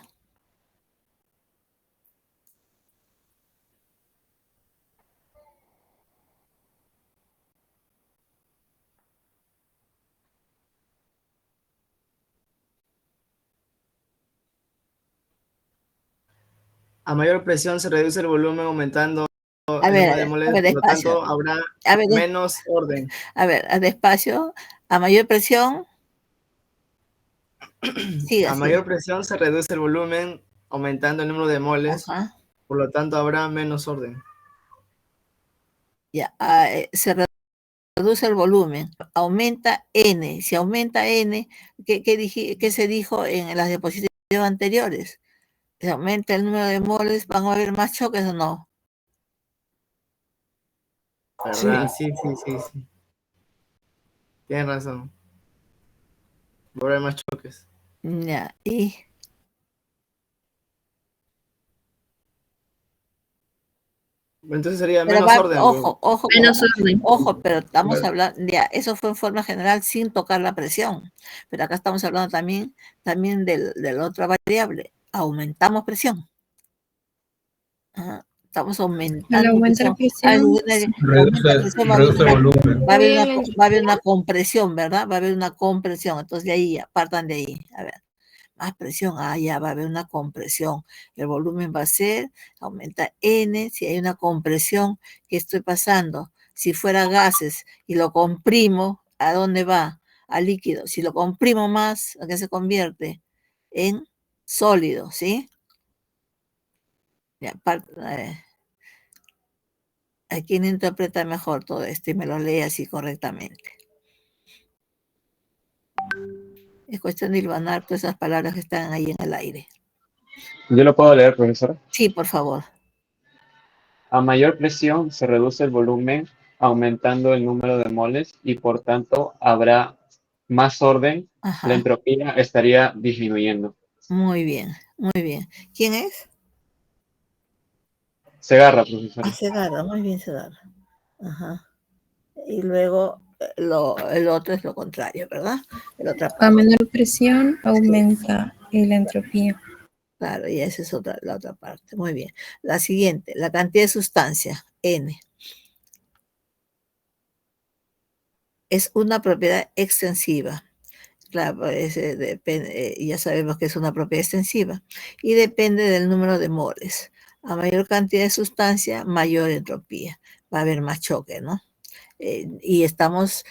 A mayor presión se reduce el volumen aumentando A el número de ver, moles, por lo despacio. tanto habrá A ver, menos orden. despacio. A mayor presión. Siga, A siga. mayor presión se reduce el volumen, aumentando el número de moles, Ajá. por lo tanto habrá menos orden. Ya, se reduce el volumen, aumenta N. Si aumenta N, ¿qué se dijo en las diapositivas anteriores? Si aumenta el número de moles, ¿van a haber más choques o no? ¿Verdad? Sí, sí, sí, sí. Tienes razón. Va a haber más choques. Ya, y Entonces sería pero menos orden. ojo, Menos orden. ojo, pero estamos Claro. hablando, ya, eso fue en forma general sin tocar la presión. Pero acá estamos hablando también de la otra variable. Aumentamos presión. Ajá. Estamos Al aumentando aumentar presión. presión, Aumenta presión, Reduce volumen. va a haber disminuye la va a haber una compresión, ¿verdad? Va a haber una compresión. Entonces de ahí, partan de ahí. A ver, más presión, ya va a haber una compresión. El volumen va a ser, aumenta N, si hay una compresión, ¿qué estoy pasando? Si fuera gases y lo comprimo, ¿a dónde va? Al líquido. Si lo comprimo más, ¿a qué se convierte? En sólido, ¿sí? Ya, ¿a quién interpreta mejor todo esto y me lo lee así correctamente? Es cuestión de hilvanar todas esas palabras que están ahí en el aire. Yo lo puedo leer, profesor. Sí, por favor. A mayor presión se reduce el volumen, aumentando el número de moles y por tanto habrá más orden. Ajá. La entropía estaría disminuyendo. Muy bien, muy bien. ¿Quién es? Segarra, profesor. Segarra, muy bien, Segarra. Ajá. Y luego el otro es lo contrario, ¿verdad? a menor presión aumenta la entropía. Claro, y esa es la otra parte. Muy bien. La siguiente, la cantidad de sustancia, N. Es una propiedad extensiva. Claro, ya sabemos que es una propiedad extensiva. Y depende del número de moles. A mayor cantidad de sustancia, mayor entropía. Va a haber más choque, ¿no? Y estamos,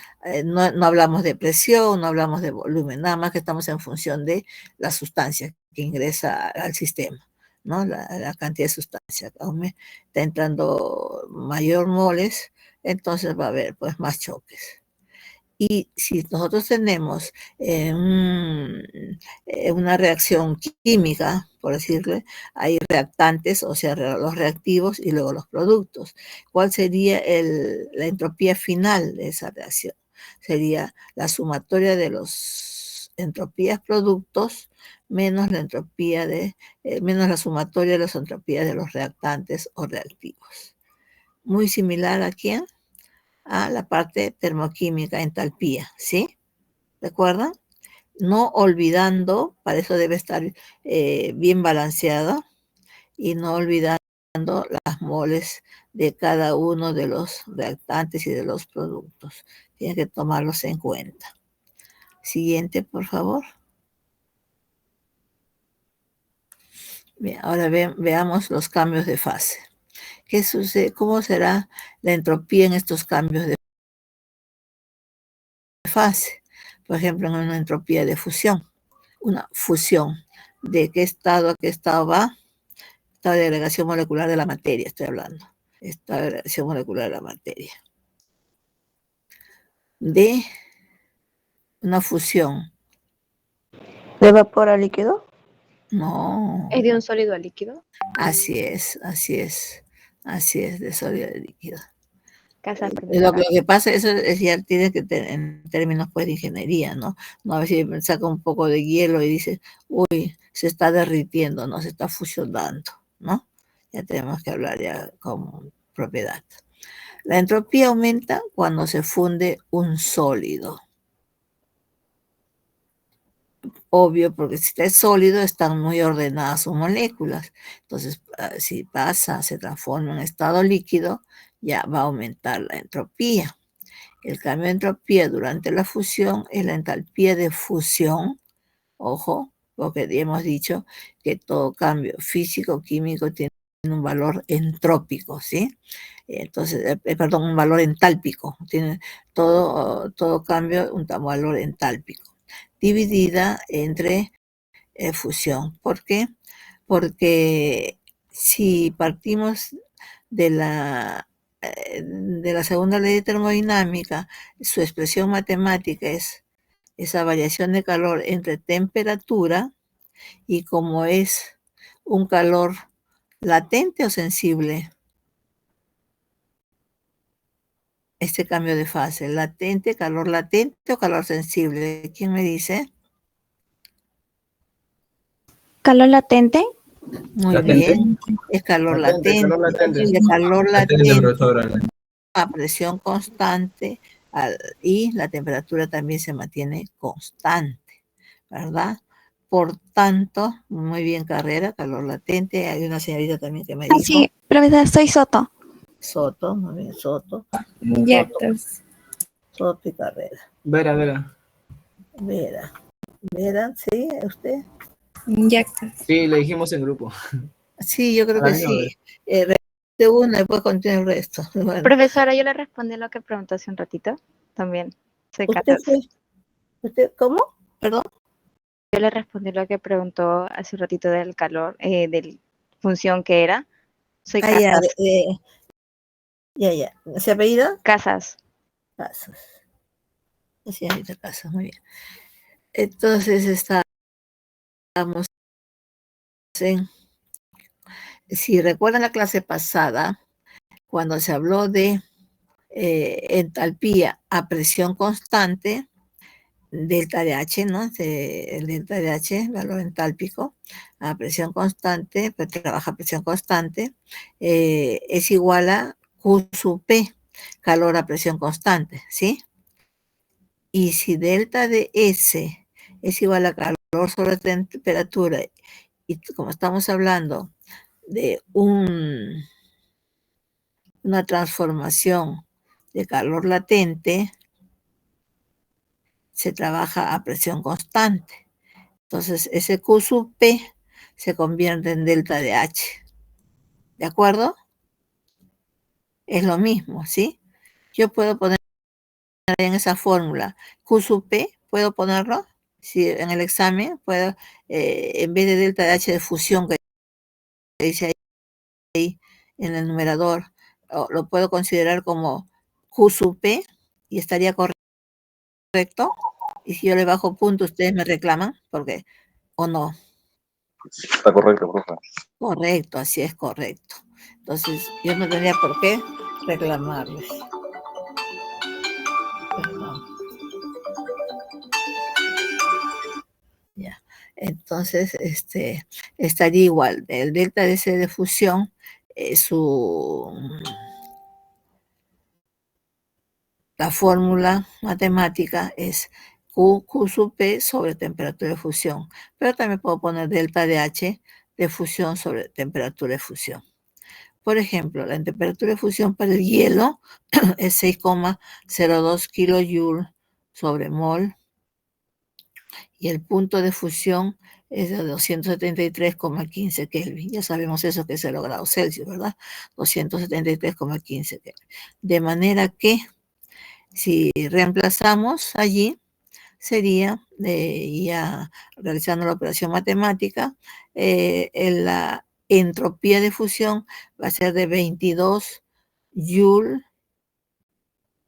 no hablamos de presión, no hablamos de volumen, nada más que estamos en función de la sustancia que ingresa al sistema, ¿no? La cantidad de sustancia. Está entrando mayor moles, entonces va a haber pues más choques. Y si nosotros tenemos una reacción química, por decirle, hay reactantes, o sea, los reactivos y luego los productos. ¿Cuál sería la entropía final de esa reacción? Sería la sumatoria de las entropías productos menos la entropía menos la sumatoria de las entropías de los reactantes o reactivos. Muy similar a quién? A la parte termoquímica, entalpía, ¿sí? ¿Recuerdan? No olvidando, para eso debe estar bien balanceado, y no olvidando las moles de cada uno de los reactantes y de los productos. Tienen que tomarlos en cuenta. Siguiente, por favor. Bien, ahora veamos los cambios de fase. ¿Qué sucede? ¿Cómo será la entropía en estos cambios de fase? Por ejemplo, en una entropía de fusión. Una fusión. ¿De qué estado a qué estado va? Estado de agregación molecular de la materia, estoy hablando. Estado de agregación molecular de la materia. De una fusión. ¿De vapor a líquido? No. ¿Es de un sólido a líquido? Así es, así es. Así es, de sólido a líquido. Casa Lo que pasa, eso es ya tiene que en términos pues de ingeniería, ¿no? No a ver si saca un poco de hielo y dice, uy, se está derritiendo, no se está fusionando, ¿no? Ya tenemos que hablar ya con propiedad. La entropía aumenta cuando se funde un sólido. Obvio, porque si está sólido están muy ordenadas sus moléculas. Entonces, si pasa, se transforma en estado líquido, ya va a aumentar la entropía. El cambio de entropía durante la fusión es la entalpía de fusión. Ojo, porque ya hemos dicho que todo cambio físico-químico tiene un valor entrópico, ¿sí? Entonces, perdón, un valor entálpico. Tiene todo cambio un valor entálpico. dividida entre fusión. ¿Por qué? Porque si partimos de la segunda ley de termodinámica, su expresión matemática es esa variación de calor entre temperatura, y como es un calor latente o sensible, este cambio de fase, calor latente o calor sensible. ¿Quién me dice? ¿Calor latente? Muy ¿Latente? bien, es calor Latente, latente. calor latente. Y el calor Latente, latente profesora. a presión constante y la temperatura también se mantiene constante, ¿verdad? Por tanto, muy bien, Carrera, calor latente. Hay una señorita también que me dijo. Sí, profesora, soy Soto. Soto, muy bien, Soto. Yactas. Soto y Carrera. Vera, Vera. Vera, ¿sí? ¿Usted? Yactas. Sí, le dijimos en grupo. Sí, yo creo A la que misma sí. De una, después continúa el resto. Bueno, Profesora, yo le respondí lo que preguntó hace un ratito. También. Soy ¿usted Catas. fue? ¿Usted cómo? Perdón. Yo le respondí lo que preguntó hace un ratito del calor, de función que era. Soy Ah, ya, Casas. ya. ¿Se apellida? Casas. Casas. La señorita Casas, muy bien. Entonces estamos en, si recuerdan la clase pasada, cuando se habló de entalpía a presión constante, delta de H, ¿no? El delta de H, valor entálpico, a presión constante, pues trabaja a presión constante, es igual a Q sub P, calor a presión constante, ¿sí? Y si delta de S es igual a calor sobre temperatura, y como estamos hablando de una transformación de calor latente, se trabaja a presión constante. Entonces, ese Q sub P se convierte en delta de H. ¿De acuerdo? Es lo mismo, ¿sí? Yo puedo poner en esa fórmula Q sub P, puedo ponerlo. Si en el examen puedo, en vez de delta de H de fusión que dice ahí en el numerador, lo puedo considerar como Q sub P y estaría correcto. Y si yo le bajo punto, ustedes me reclaman, porque, o no. Está correcto, profe. Correcto, así es correcto. Entonces, yo no tendría por qué reclamarles. Perdón. Ya. Entonces, estaría igual. El delta de S de fusión, la fórmula matemática es Q sub P sobre temperatura de fusión. Pero también puedo poner delta de H de fusión sobre temperatura de fusión. Por ejemplo, la temperatura de fusión para el hielo es 6,02 kilojoule sobre mol y el punto de fusión es de 273,15 Kelvin. Ya sabemos eso que es 0 grados Celsius, ¿verdad? 273,15 Kelvin. De manera que si reemplazamos allí, sería, ya realizando la operación matemática, la entropía de fusión va a ser de 22 joule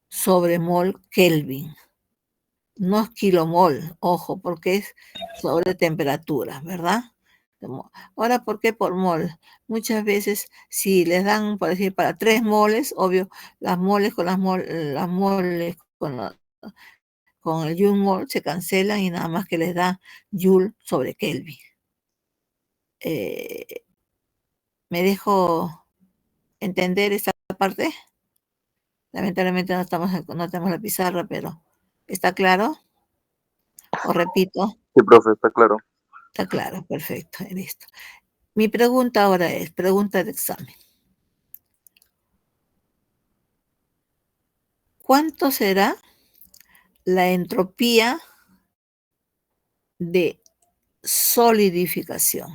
sobre mol Kelvin. No es kilomol, ojo, porque es sobre temperatura, ¿verdad? Ahora, ¿por qué por mol? Muchas veces, si les dan, por decir, para 3 moles, obvio, las moles con las moles con el joule mol se cancelan y nada más que les da joule sobre Kelvin. ¿Me dejo entender esta parte? Lamentablemente no tenemos la pizarra, pero ¿está claro? ¿O repito? Sí, profe, está claro. Está claro, perfecto, listo. Mi pregunta ahora es, pregunta de examen. ¿Cuánto será la entropía de solidificación?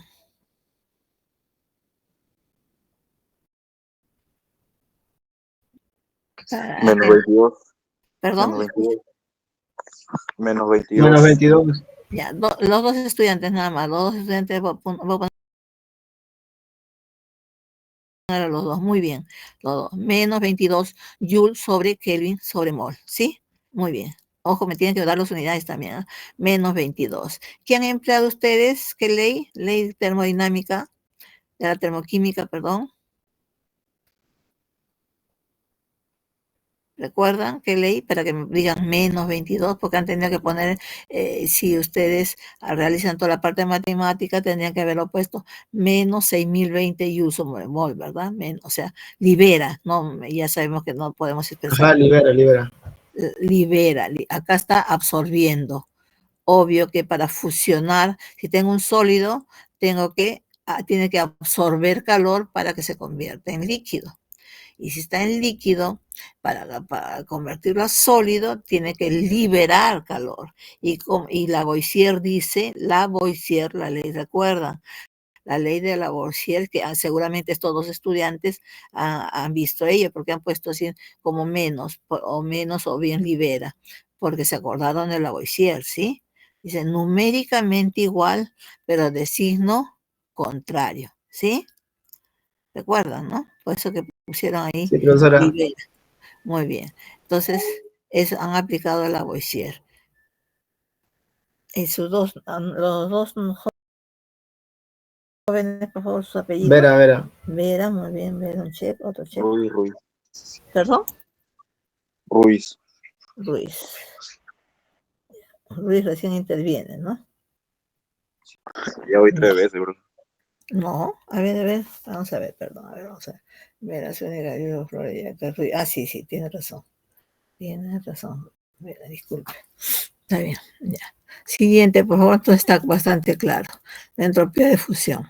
Menos 22. ¿Perdón? Menos 22. Menos 22. Menos 22. Ya, los dos estudiantes nada más, los dos estudiantes voy a poner a los dos, muy bien, los dos, menos 22 Joule sobre Kelvin sobre mol, ¿sí? Muy bien. Ojo, me tienen que dar las unidades también, ¿eh? Menos 22. ¿Qué han empleado ustedes? ¿Qué ley? Ley termodinámica, de la termoquímica, perdón. ¿Recuerdan qué ley? Para que me digan menos 22, porque han tenido que poner, si ustedes realizan toda la parte de matemática, tendrían que haberlo puesto menos 6020 joules sobre mol, ¿verdad? O sea, libera, ¿no? Ya sabemos que no podemos expresar. Ajá, libera. Libera, acá está absorbiendo. Obvio que para fusionar, si tengo un sólido, tiene que absorber calor para que se convierta en líquido. Y si está en líquido, para convertirlo a sólido, tiene que liberar calor. Y Lavoisier dice, la ley, ¿recuerdan? La ley de Lavoisier, que seguramente estos dos estudiantes han visto ello, porque han puesto así como menos o bien libera, porque se acordaron de Lavoisier, ¿sí? Dice numéricamente igual, pero de signo contrario, ¿sí? ¿Recuerdan, no? Por eso que pusieron ahí. Sí, profesora. Libera. Muy bien. Entonces, han aplicado el Lavoisier. Los dos jóvenes, por favor, sus apellidos. Vera. Vera, muy bien. Vera, un check, otro check. Ruiz. ¿Perdón? Ruiz. Ruiz recién interviene, ¿no? Ya voy 3 veces, bro. No, a ver, vamos a ver, perdón, vamos a ver. Vera, Zúñiga, Florida, Ruiz. Sí, tiene razón. Vera, disculpe. Está bien, ya. Siguiente, por favor, todo está bastante claro. La entropía de fusión.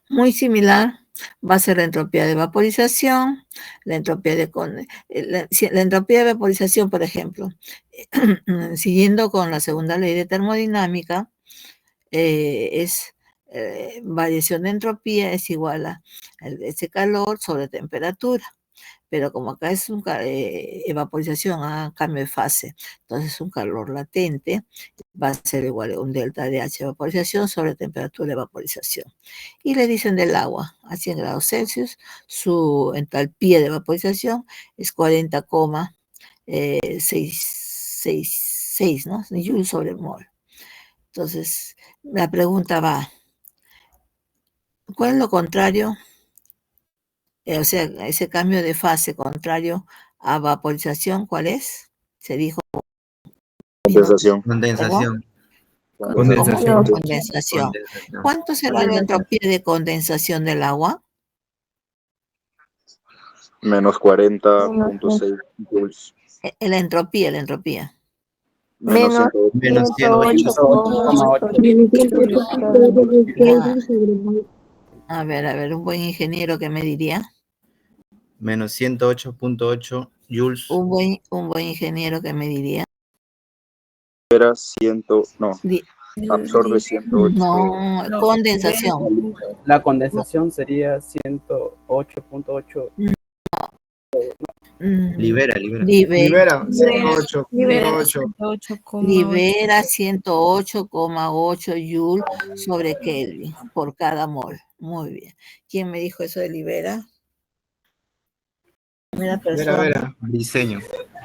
Muy similar va a ser la entropía de vaporización, la entropía de vaporización, por ejemplo, siguiendo con la segunda ley de termodinámica, variación de entropía es igual a ese calor sobre temperatura. Pero como acá es evaporización a cambio de fase, entonces un calor latente va a ser igual a un delta de H evaporización sobre temperatura de vaporización. Y le dicen del agua a 100 grados Celsius, su entalpía de vaporización es 40,666, ¿no? Joule sobre mol. Entonces, la pregunta va, ¿cuál es lo contrario? O sea, ese cambio de fase contrario a vaporización, ¿cuál es? Se dijo. Condensación. Condensación. ¿Cuánto será la entropía de condensación del agua? Menos 40.6 joules. La entropía. Menos 108.8. A ver, un buen ingeniero que me diría. Menos 108.8 joules. Un buen ingeniero que me diría. Era 100, no, absorbe 108. No, condensación. La condensación sería 108.8. Libera. Libera 108.8. Libera 108,8 Joule sobre Kelvin por cada mol. Muy bien. ¿Quién me dijo eso de libera? Primera persona. Vera. Diseño.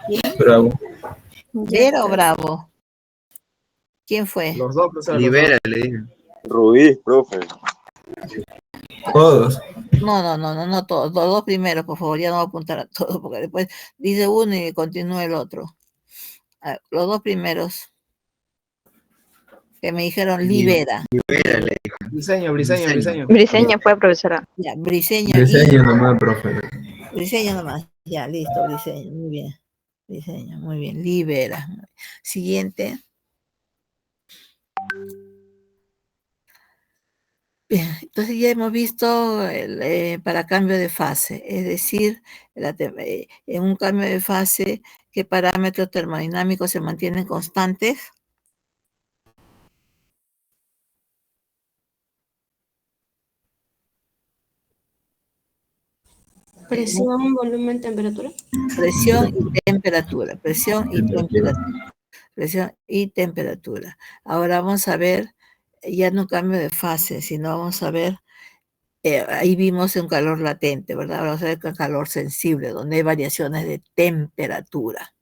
¿Quién? Bravo. ¿Vera o Bravo? ¿Quién fue? Los dos, profesor. Libera, le dije. Ruiz, profe. Todos. No todos. Los dos primeros, por favor, ya no voy a apuntar a todos, porque después dice uno y continúa el otro. Los dos primeros que me dijeron libera. Libera, le dije. Briseño. Briseño fue, profesora. Ya, Briseño. Nomás, profe. Briseño nomás. Ya, listo, Briseño. Muy bien. Briseño, muy bien. Libera. Siguiente. Bien, entonces ya hemos visto para cambio de fase, es decir, en un cambio de fase, ¿qué parámetros termodinámicos se mantienen constantes? Presión, volumen, temperatura. Presión y temperatura. presión y temperatura. Ahora vamos a ver, ya no cambio de fase, sino vamos a ver, ahí vimos un calor latente, ¿verdad? Vamos a ver un calor sensible, donde hay variaciones de temperatura.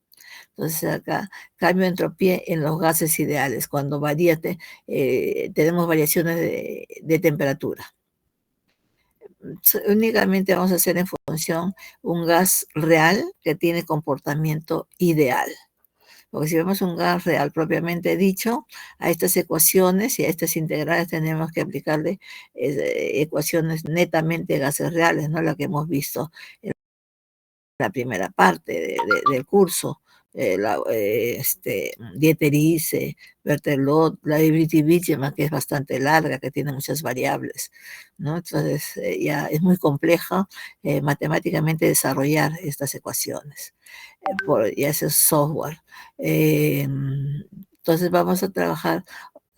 Entonces acá cambio de entropía en los gases ideales, cuando tenemos variaciones de temperatura. Únicamente vamos a hacer en función un gas real que tiene comportamiento ideal. Porque si vemos un gas real propiamente dicho, a estas ecuaciones y a estas integrales tenemos que aplicarle ecuaciones netamente gases reales, ¿no? La que hemos visto en la primera parte del curso. Dieterice, Berthelot, la Ibriti-Wichmann, que es bastante larga, que tiene muchas variables, ¿no? Entonces ya es muy compleja matemáticamente desarrollar estas ecuaciones. Ya ese es software. Entonces vamos a trabajar,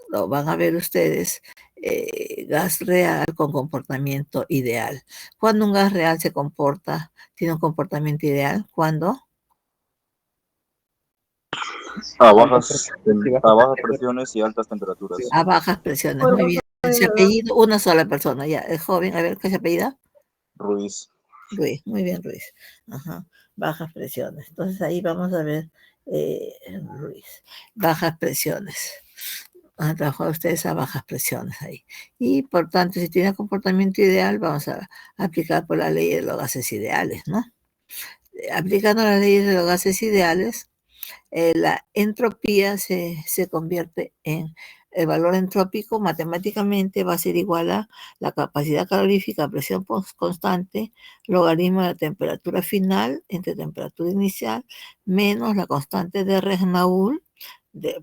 lo van a ver ustedes, gas real con comportamiento ideal. ¿Cuándo un gas real tiene un comportamiento ideal? ¿Cuándo? A bajas presiones y altas temperaturas. A bajas presiones, muy bien. Ese apellido, una sola persona, ya, el joven, a ver, ¿qué se apellida? Ruiz. Ruiz, muy bien, Ruiz. Ajá, bajas presiones. Entonces ahí vamos a ver, Ruiz, bajas presiones. Van a trabajar ustedes a bajas presiones ahí. Y por tanto, si tiene comportamiento ideal, vamos a aplicar por la ley de los gases ideales, ¿no? Aplicando la ley de los gases ideales, la entropía se convierte en el valor entrópico, matemáticamente va a ser igual a la capacidad calorífica a presión constante, logaritmo de la temperatura final entre temperatura inicial, menos la constante de Regenault,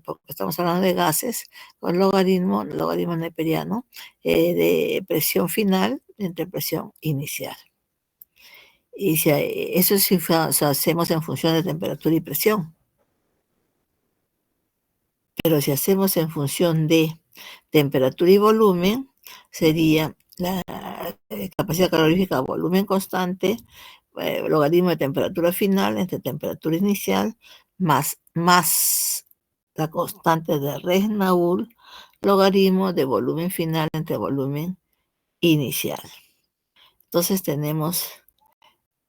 porque estamos hablando de gases, con logaritmo neperiano, de presión final entre presión inicial. Y si eso hacemos en función de temperatura y presión. Pero si hacemos en función de temperatura y volumen, sería la capacidad calorífica volumen constante, logaritmo de temperatura final entre temperatura inicial, más la constante de Regenault, logaritmo de volumen final entre volumen inicial. Entonces tenemos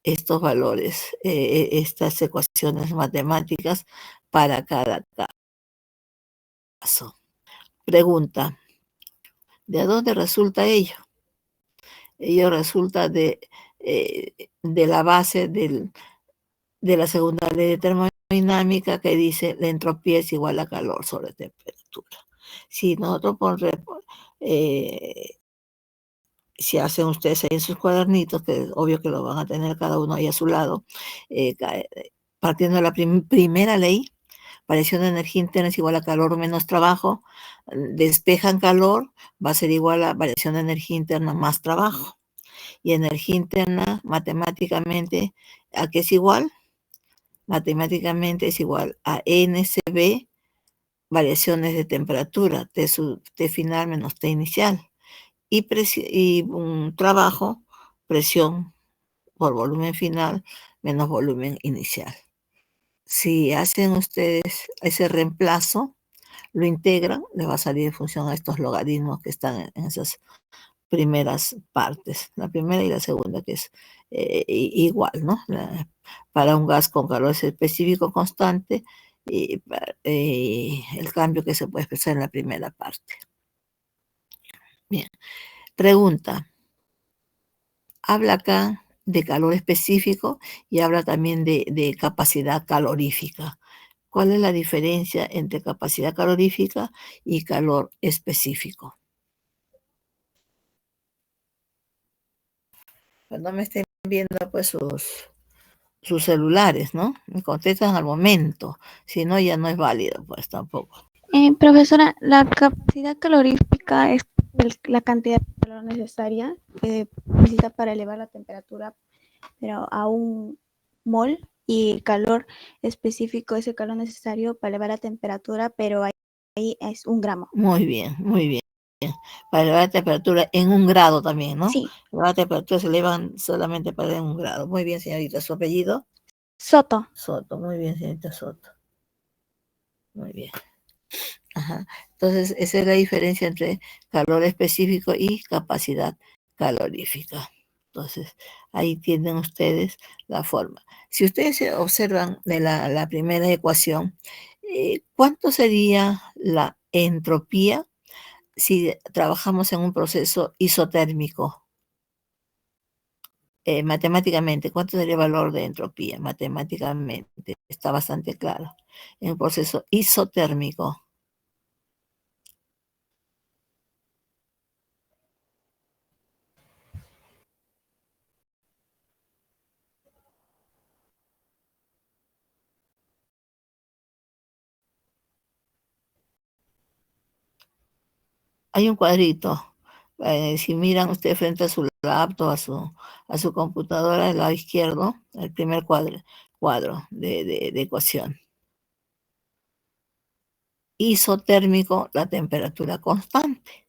estos valores, estas ecuaciones matemáticas para cada caso. Pregunta: ¿de dónde resulta ello? Ello resulta de la base de la segunda ley de termodinámica, que dice la entropía es igual a calor sobre temperatura. Si nosotros si hacen ustedes ahí en sus cuadernitos, que es obvio que lo van a tener cada uno ahí a su lado, partiendo de la primera ley, variación de energía interna es igual a calor menos trabajo, despejan calor, va a ser igual a variación de energía interna más trabajo. Y energía interna, matemáticamente, ¿a qué es igual? Matemáticamente es igual a NCB, variaciones de temperatura, T final menos T inicial. Y un trabajo, presión por volumen final menos volumen inicial. Si hacen ustedes ese reemplazo, lo integran, les va a salir en función a estos logaritmos que están en esas primeras partes, la primera y la segunda, que es igual, ¿no? Para un gas con calor específico constante, y el cambio que se puede expresar en la primera parte. Bien. Pregunta: habla acá de calor específico y habla también de capacidad calorífica. ¿Cuál es la diferencia entre capacidad calorífica y calor específico? Cuando me estén viendo pues sus celulares, ¿no? Me contestan al momento, si no ya no es válido pues tampoco. Profesora, la capacidad calorífica es la cantidad de calor necesaria que necesita para elevar la temperatura, pero a un mol, y el calor específico es el calor necesario para elevar la temperatura, pero ahí es 1 gramo. Muy bien, muy bien. Para elevar la temperatura en 1 grado también, ¿no? Sí. La temperatura se elevan solamente para en 1 grado. Muy bien, señorita. ¿Su apellido? Soto. Soto, muy bien, señorita Soto. Muy bien. Ajá. Entonces, esa es la diferencia entre calor específico y capacidad calorífica. Entonces, ahí tienen ustedes la forma. Si ustedes observan de la primera ecuación, ¿cuánto sería la entropía si trabajamos en un proceso isotérmico? Matemáticamente, ¿cuánto sería el valor de entropía? Matemáticamente, está bastante claro. En un proceso isotérmico. Hay un cuadrito. Si miran ustedes frente a su laptop, a su computadora del lado izquierdo, el primer cuadro de ecuación. Isotérmico, la temperatura constante.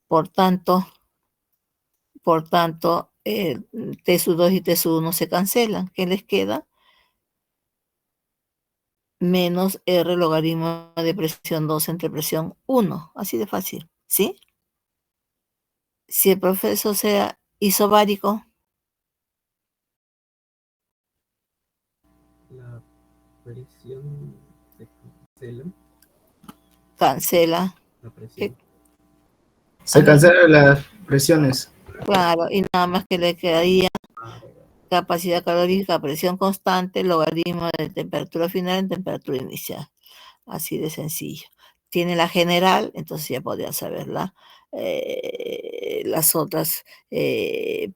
Por tanto, T sub 2 y T sub 1 se cancelan. ¿Qué les queda? Menos R logaritmo de presión 2 entre presión 1. Así de fácil, ¿sí? Si el proceso sea isobárico, La presión se cancela. cancela. La presión. Se cancelan las presiones. Claro, y nada más que le quedaría capacidad calórica, presión constante, logaritmo de temperatura final en temperatura inicial. Así de sencillo. Tiene la general, entonces ya podría saberla. Las otras de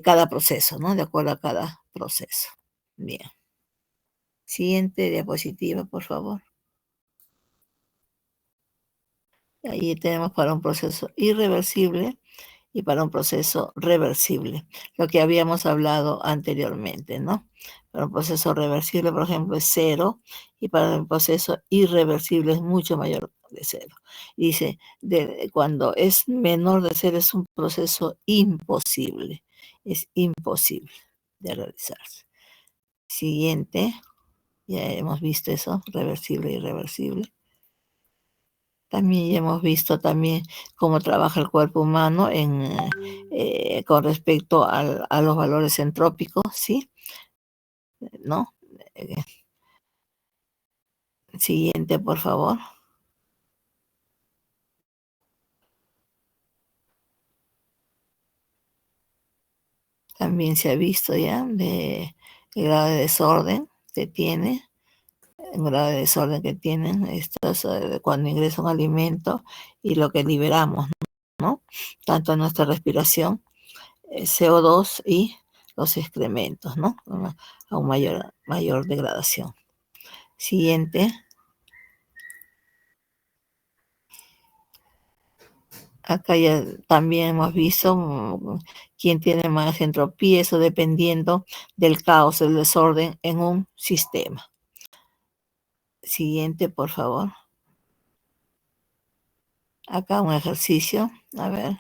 cada proceso, ¿no? De acuerdo a cada proceso. Bien. Siguiente diapositiva, por favor. Ahí tenemos para un proceso irreversible y para un proceso reversible, lo que habíamos hablado anteriormente, ¿no? Para un proceso reversible, por ejemplo, es 0, y para un proceso irreversible es mucho mayor de 0. Dice, cuando es menor de 0 es un proceso imposible, es imposible de realizarse. Siguiente, ya hemos visto eso, reversible y irreversible. También ya hemos visto también cómo trabaja el cuerpo humano con respecto a los valores entrópicos, ¿sí? ¿No? Siguiente, por favor. También se ha visto ya el grado de desorden que tiene, el grado de desorden que tienen estos cuando ingresa un alimento y lo que liberamos, ¿no? Tanto en nuestra respiración, CO2 y los excrementos, ¿no? A un mayor degradación. Siguiente. Acá ya también hemos visto quién tiene más entropía, eso dependiendo del caos, del desorden en un sistema. Siguiente, por favor. Acá un ejercicio, a ver.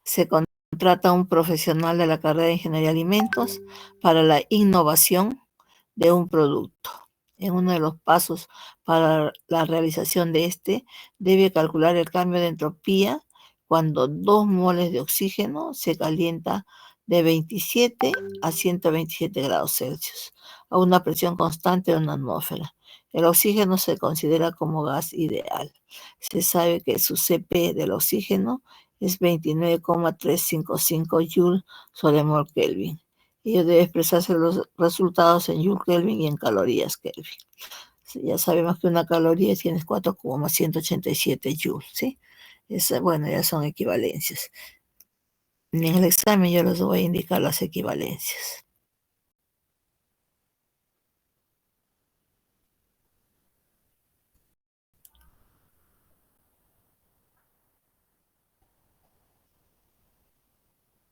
Se contrata a un profesional de la carrera de Ingeniería de Alimentos para la innovación de un producto. En uno de los pasos para la realización de debe calcular el cambio de entropía cuando 2 moles de oxígeno se calienta de 27 a 127 grados Celsius a una presión constante de una atmósfera. El oxígeno se considera como gas ideal. Se sabe que su Cp del oxígeno es 29,355 Joule sobre mol Kelvin. Ello debe expresarse los resultados en Joule Kelvin y en calorías Kelvin. Ya sabemos que una caloría tiene 4,187 Joule, ¿sí? Bueno, ya son equivalencias. En el examen yo les voy a indicar las equivalencias.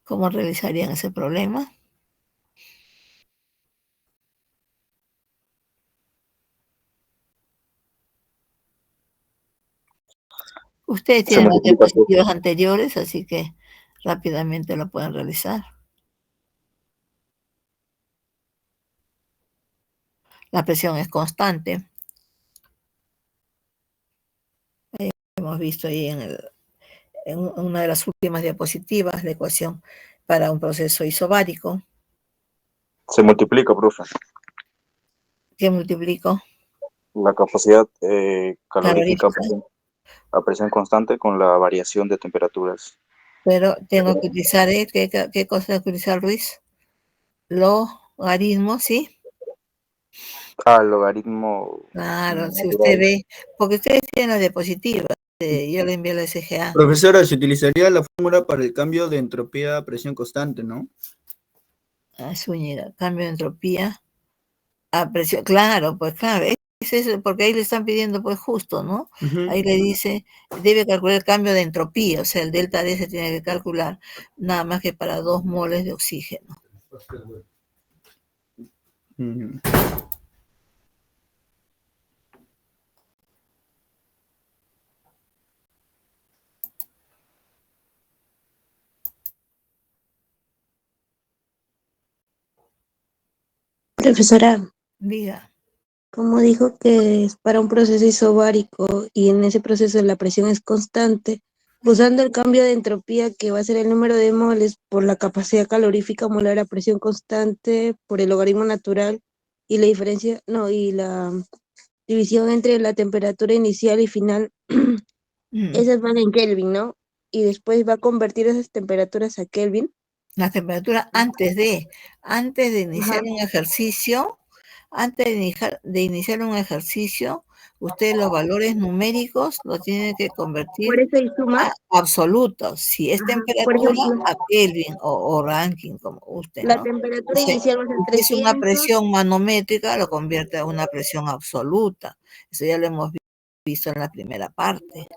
¿Cómo realizarían ese problema? Ustedes tienen las diapositivas anteriores, así que rápidamente lo pueden realizar. la presión es constante. Hemos visto ahí en una de las últimas diapositivas la ecuación para un proceso isobárico. Se multiplica, profe. ¿Qué multiplico? La capacidad calorífica Calorífica. a presión constante con la variación de temperaturas. Pero tengo que utilizar, ¿qué cosa tengo que utilizar, Luis? Logaritmo, ¿sí? El logaritmo Claro, si usted natural. ve, porque ustedes tienen la diapositiva, yo le envié la SGA. Profesora, se utilizaría la fórmula para el cambio de entropía a presión constante, ¿no? Zúñiga, cambio de entropía a presión, claro, pues claro, es eso, porque ahí le están pidiendo pues justo, ¿no? Ahí le dice, debe calcular el cambio de entropía, o sea, el delta D se tiene que calcular nada más que para 2 moles de oxígeno. Profesora, Diga. como dijo que es para un proceso isobárico y en ese proceso la presión es constante, usando el cambio de entropía que va a ser el número de moles por la capacidad calorífica molar a presión constante por el logaritmo natural y la diferencia, no, y la división entre la temperatura inicial y final, esas van en Kelvin, ¿no? Y después va a convertir esas temperaturas a Kelvin. La temperatura antes de iniciar un ejercicio, usted los valores numéricos los tiene que convertir Por eso hay suma. a absolutos. Si es Por temperatura, ejemplo, a Kelvin o ranking, como usted, la ¿no? temperatura Si inicial va a ser es una 300. presión manométrica, lo convierte a una presión absoluta. Eso ya lo hemos visto en la primera parte.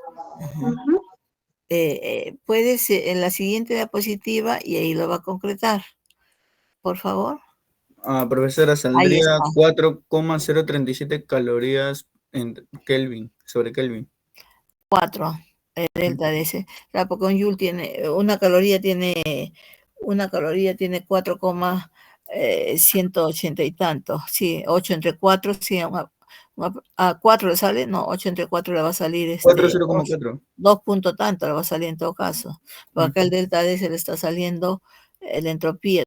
Puedes en la siguiente diapositiva y ahí lo va a concretar. Por favor. Profesora, Ahí saldría está. 4,037 calorías en Kelvin, sobre Kelvin. 4, el delta de ese. Claro, porque un joule tiene, una caloría tiene 4,180 y tanto. Sí, 8 entre 4, sí, a 4 le sale, no, 8 entre 4 le va a salir 0,4. 2 puntos tanto le va a salir en todo caso. Porque acá el delta D se le está saliendo, la entropía,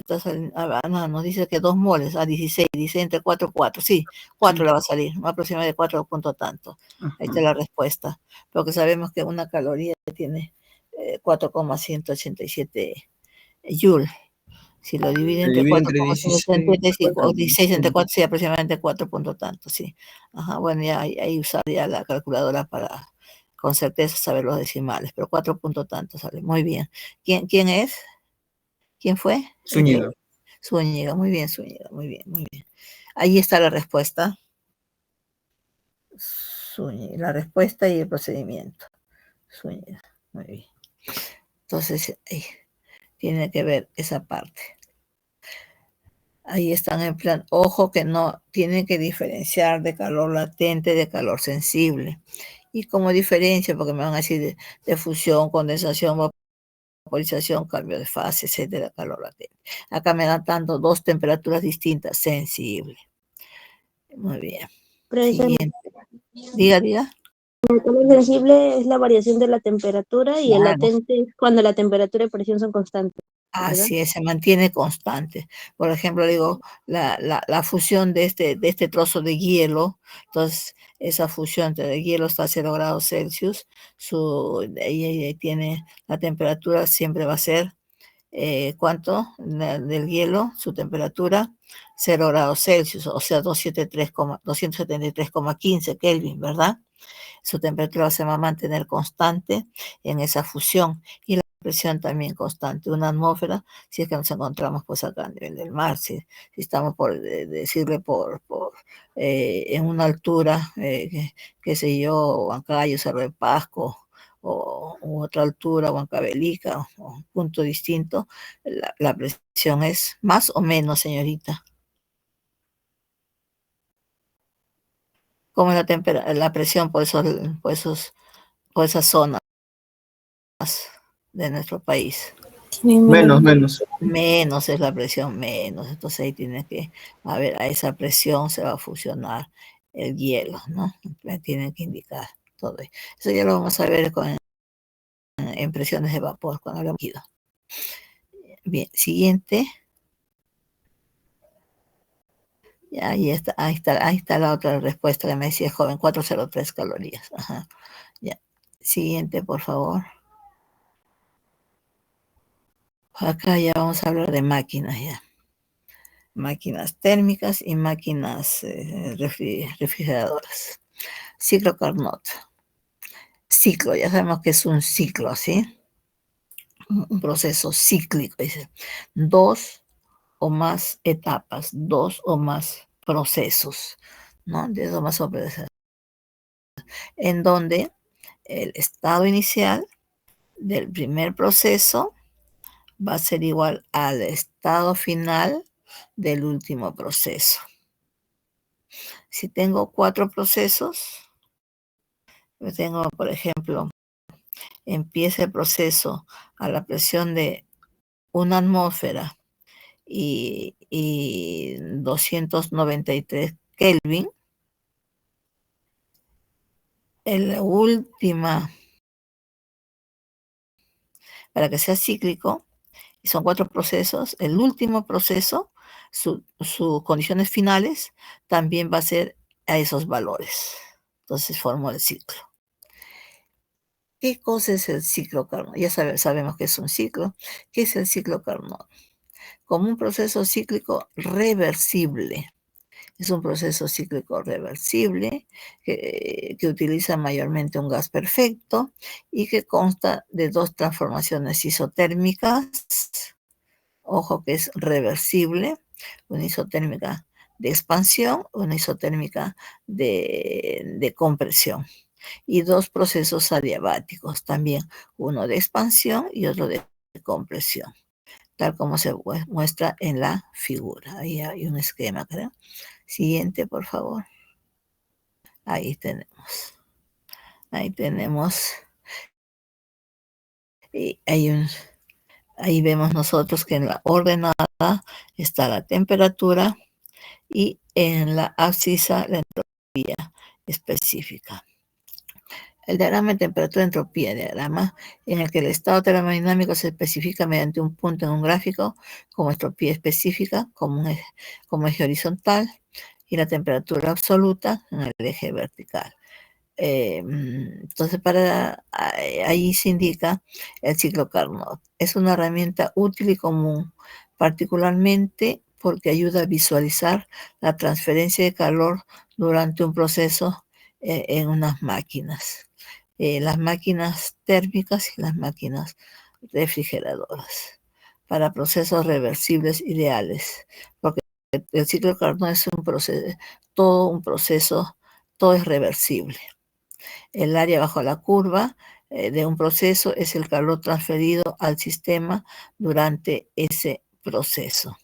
nos dice que 2 moles, a 16 entre 4, 4, sí, 4 le va a salir, aproximadamente 4 puntos tanto. Ahí está la respuesta. Porque sabemos que una caloría tiene 4,187 joule. Si lo divide entre 4,187 16 entre 4, sí, aproximadamente 4 puntos tanto, sí. Ajá, bueno, ya ahí usaría la calculadora para con certeza saber los decimales, pero 4 puntos tanto sale. Muy bien. ¿Quién es? ¿Quién fue? Zúñiga. Zúñiga, muy bien, Zúñiga, muy bien, muy bien. Ahí está la respuesta. Zúñiga, la respuesta y el procedimiento. Zúñiga, muy bien. Entonces, tiene que ver esa parte. Ahí están en plan, ojo que no, tienen que diferenciar de calor latente de calor sensible. ¿Y cómo diferencia? Porque me van a decir de fusión, condensación, vaporización, cambio de fase, etcétera, calor latente. Acá me dan tanto 2 temperaturas distintas, sensible. Muy bien. Siguiente. Diga. El calor sensible es la variación de la temperatura y el latente es cuando la temperatura y presión son constantes. Así es, se mantiene constante. Por ejemplo, digo, la fusión de este trozo de hielo, entonces esa fusión de hielo está a 0 grados Celsius, ahí tiene la temperatura, siempre va a ser, ¿cuánto? Del hielo, su temperatura, 0 grados Celsius, o sea, 273,15 Kelvin, ¿verdad? Su temperatura se va a mantener constante en esa fusión y la presión también constante. Una atmósfera, si es que nos encontramos pues acá a nivel del mar, si estamos por decirle en una altura, qué sé yo, Huancayo, Cerro de Pasco, u otra altura, Huancavelica, o un punto distinto, la presión es más o menos, señorita. ¿Cómo es la presión por esas zonas de nuestro país? Menos. Menos es la presión, menos. Entonces ahí tiene que, a ver, a esa presión se va a fusionar el hielo, ¿no? Tienen que indicar todo. Eso ya lo vamos a ver en presiones de vapor, cuando hablamos de líquido. Bien, siguiente. Ya, ahí está la otra respuesta que me decía el joven, 403 calorías. Ajá. Ya. Siguiente, por favor. Acá ya vamos a hablar de máquinas ya. Máquinas térmicas y máquinas refrigeradoras. Ciclo Carnot. Ciclo, ya sabemos que es un ciclo, ¿sí? Un proceso cíclico, dice. 2 o más etapas, 2 o más procesos, ¿no? De 2 o más operaciones. En donde el estado inicial del primer proceso va a ser igual al estado final del último proceso. Si tengo 4 procesos, yo tengo, por ejemplo, empieza el proceso a la presión de 1 atmósfera y 293 Kelvin. En la última, para que sea cíclico, y son 4 procesos, el último proceso, sus condiciones finales, también va a ser a esos valores. Entonces formo el ciclo. ¿Qué cosa es el ciclo Carnot? Ya sabemos que es un ciclo. ¿Qué es el ciclo Carnot? Como un proceso cíclico reversible. Es un proceso cíclico reversible que utiliza mayormente un gas perfecto y que consta de 2 transformaciones isotérmicas. Ojo que es reversible, una isotérmica de expansión, una isotérmica de compresión. Y 2 procesos adiabáticos también, uno de expansión y otro de compresión, tal como se muestra en la figura. Ahí hay un esquema, creo. Siguiente, por favor. Ahí tenemos. Ahí tenemos. Y ahí vemos nosotros que en la ordenada está la temperatura y en la abscisa la entropía específica. El diagrama de temperatura-entropía, diagrama en el que el estado termodinámico se especifica mediante un punto en un gráfico como entropía específica, como eje horizontal, y la temperatura absoluta en el eje vertical. Entonces, ahí se indica el ciclo Carnot. Es una herramienta útil y común, particularmente porque ayuda a visualizar la transferencia de calor durante un proceso en unas máquinas. Las máquinas térmicas y las máquinas refrigeradoras para procesos reversibles ideales, porque el ciclo Carnot es un proceso, todo es reversible. El área bajo la curva de un proceso es el calor transferido al sistema durante ese proceso.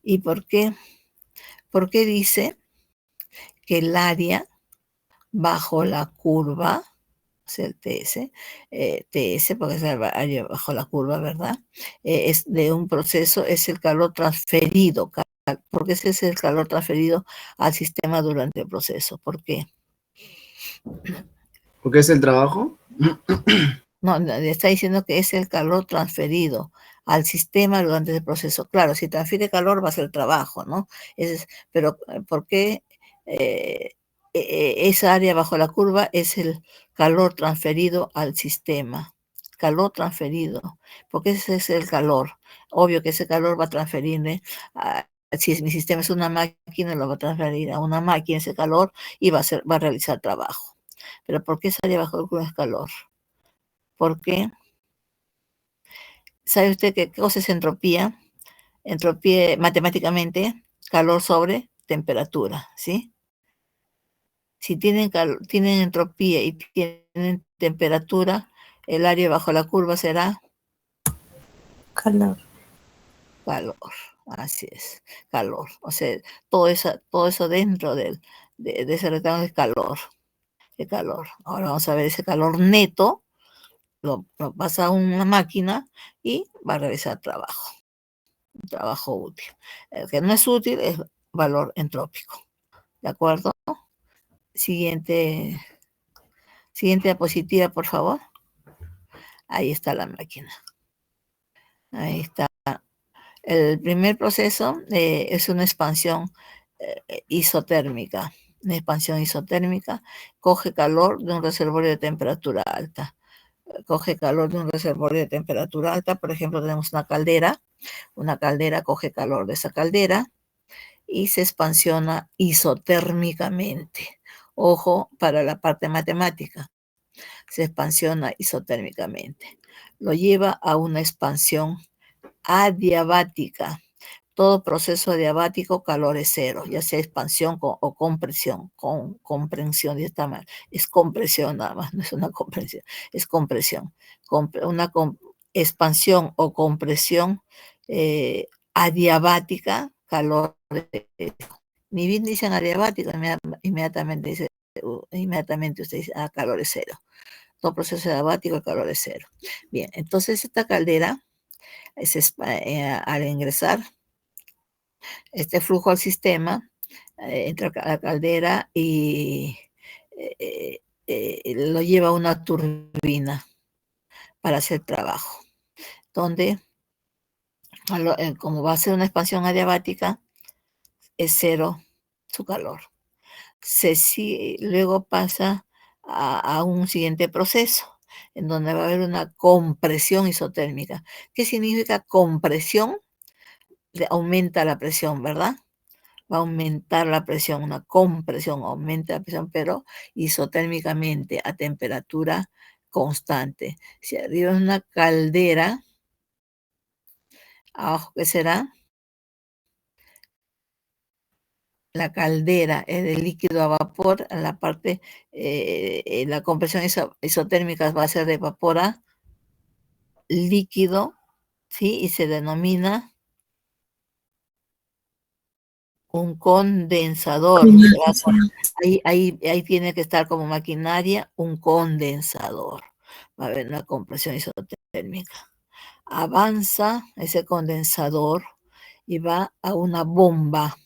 ¿Y por qué? ¿Por qué dice que el área bajo la curva, o sea, el TS, porque es el área bajo la curva, ¿verdad? Es de un proceso, es el calor transferido, porque ese es el calor transferido al sistema durante el proceso. ¿Por qué? ¿Porque es el trabajo? No, le está diciendo que es el calor transferido al sistema durante el proceso. Claro, si transfiere calor va a ser trabajo, ¿no? Pero ¿por qué esa área bajo la curva es el calor transferido al sistema? Calor transferido, porque ese es el calor. Obvio que ese calor va a transferirle, si mi sistema es una máquina, lo va a transferir a una máquina ese calor y va a realizar trabajo. Pero ¿por qué esa área bajo la curva es calor? Porque, ¿sabe usted qué cosa es entropía? Entropía, matemáticamente, calor sobre temperatura, ¿sí? Si tienen entropía y tienen temperatura, el área bajo la curva será Calor. calor, así es, calor. O sea, todo eso dentro de ese rectángulo es calor. el calor. Ahora vamos a ver ese calor neto, lo pasa a una máquina y va a realizar trabajo, un trabajo útil. El que no es útil es valor entrópico. ¿De acuerdo? Siguiente diapositiva, por favor. Ahí está la máquina. Ahí está. El primer proceso es una expansión isotérmica. Una expansión isotérmica coge calor de un reservorio de temperatura alta. Coge calor de un reservorio de temperatura alta. Por ejemplo, tenemos una caldera. Una caldera coge calor de esa caldera y se expansiona isotérmicamente. Ojo para la parte matemática. Se expansiona isotérmicamente. Lo lleva a una expansión adiabática. Todo proceso adiabático, calor es cero, ya sea expansión o compresión. Comprensión, ya está mal. Es compresión nada más, no es una comprensión, es compresión. Una expansión o compresión adiabática, calor es cero. Ni bien dicen adiabático, inmediatamente usted dice, calor es cero. Todo proceso adiabático, el calor es cero. Bien, entonces esta caldera, al ingresar este flujo al sistema, entra a la caldera y lo lleva a una turbina para hacer trabajo, donde como va a ser una expansión adiabática, es cero su calor. Luego pasa a un siguiente proceso, en donde va a haber una compresión isotérmica. ¿Qué significa compresión? Aumenta la presión, ¿verdad? Va a aumentar la presión, una compresión, aumenta la presión, pero isotérmicamente a temperatura constante. Si arriba es una caldera, abajo, ¿qué será? La caldera es de líquido a vapor, en la parte, la compresión isotérmica va a ser de vapor a líquido, ¿sí? Y se denomina un condensador. Ahí tiene que estar como maquinaria un condensador. Va a haber una compresión isotérmica. Avanza ese condensador y va a una bomba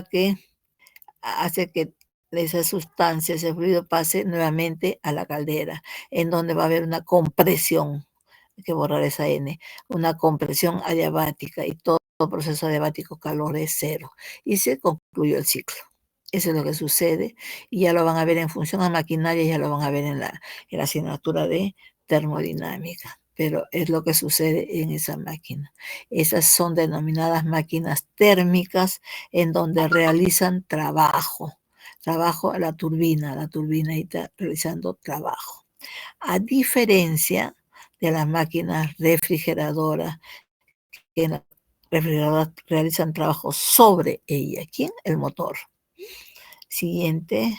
que hace que esa sustancia, ese fluido pase nuevamente a la caldera, en donde va a haber una compresión. Hay que borrar esa N, una compresión adiabática, y todo proceso adiabático calor es cero. Y se concluyó el ciclo. Eso es lo que sucede, y ya lo van a ver en función a maquinaria, ya lo van a ver en la asignatura de termodinámica, pero es lo que sucede en esa máquina. Esas son denominadas máquinas térmicas, en donde realizan trabajo a la turbina ahí está realizando trabajo. A diferencia de las máquinas refrigeradoras, que en la refrigeradora realizan trabajo sobre ella. ¿Quién? El motor. Siguiente.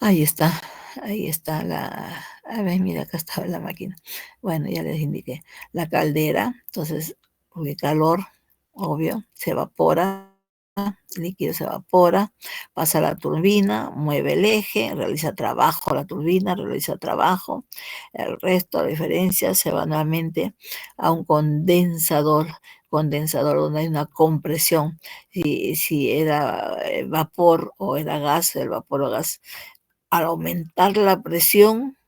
Ahí está a ver, mira, acá estaba la máquina. Bueno, ya les indiqué. La caldera, entonces, porque calor, obvio, se evapora, el líquido se evapora, pasa a la turbina, mueve el eje, realiza trabajo, la turbina realiza trabajo, el resto, la diferencia, se va nuevamente a un condensador donde hay una compresión. Si era vapor o era gas, el vapor o gas, al aumentar la presión,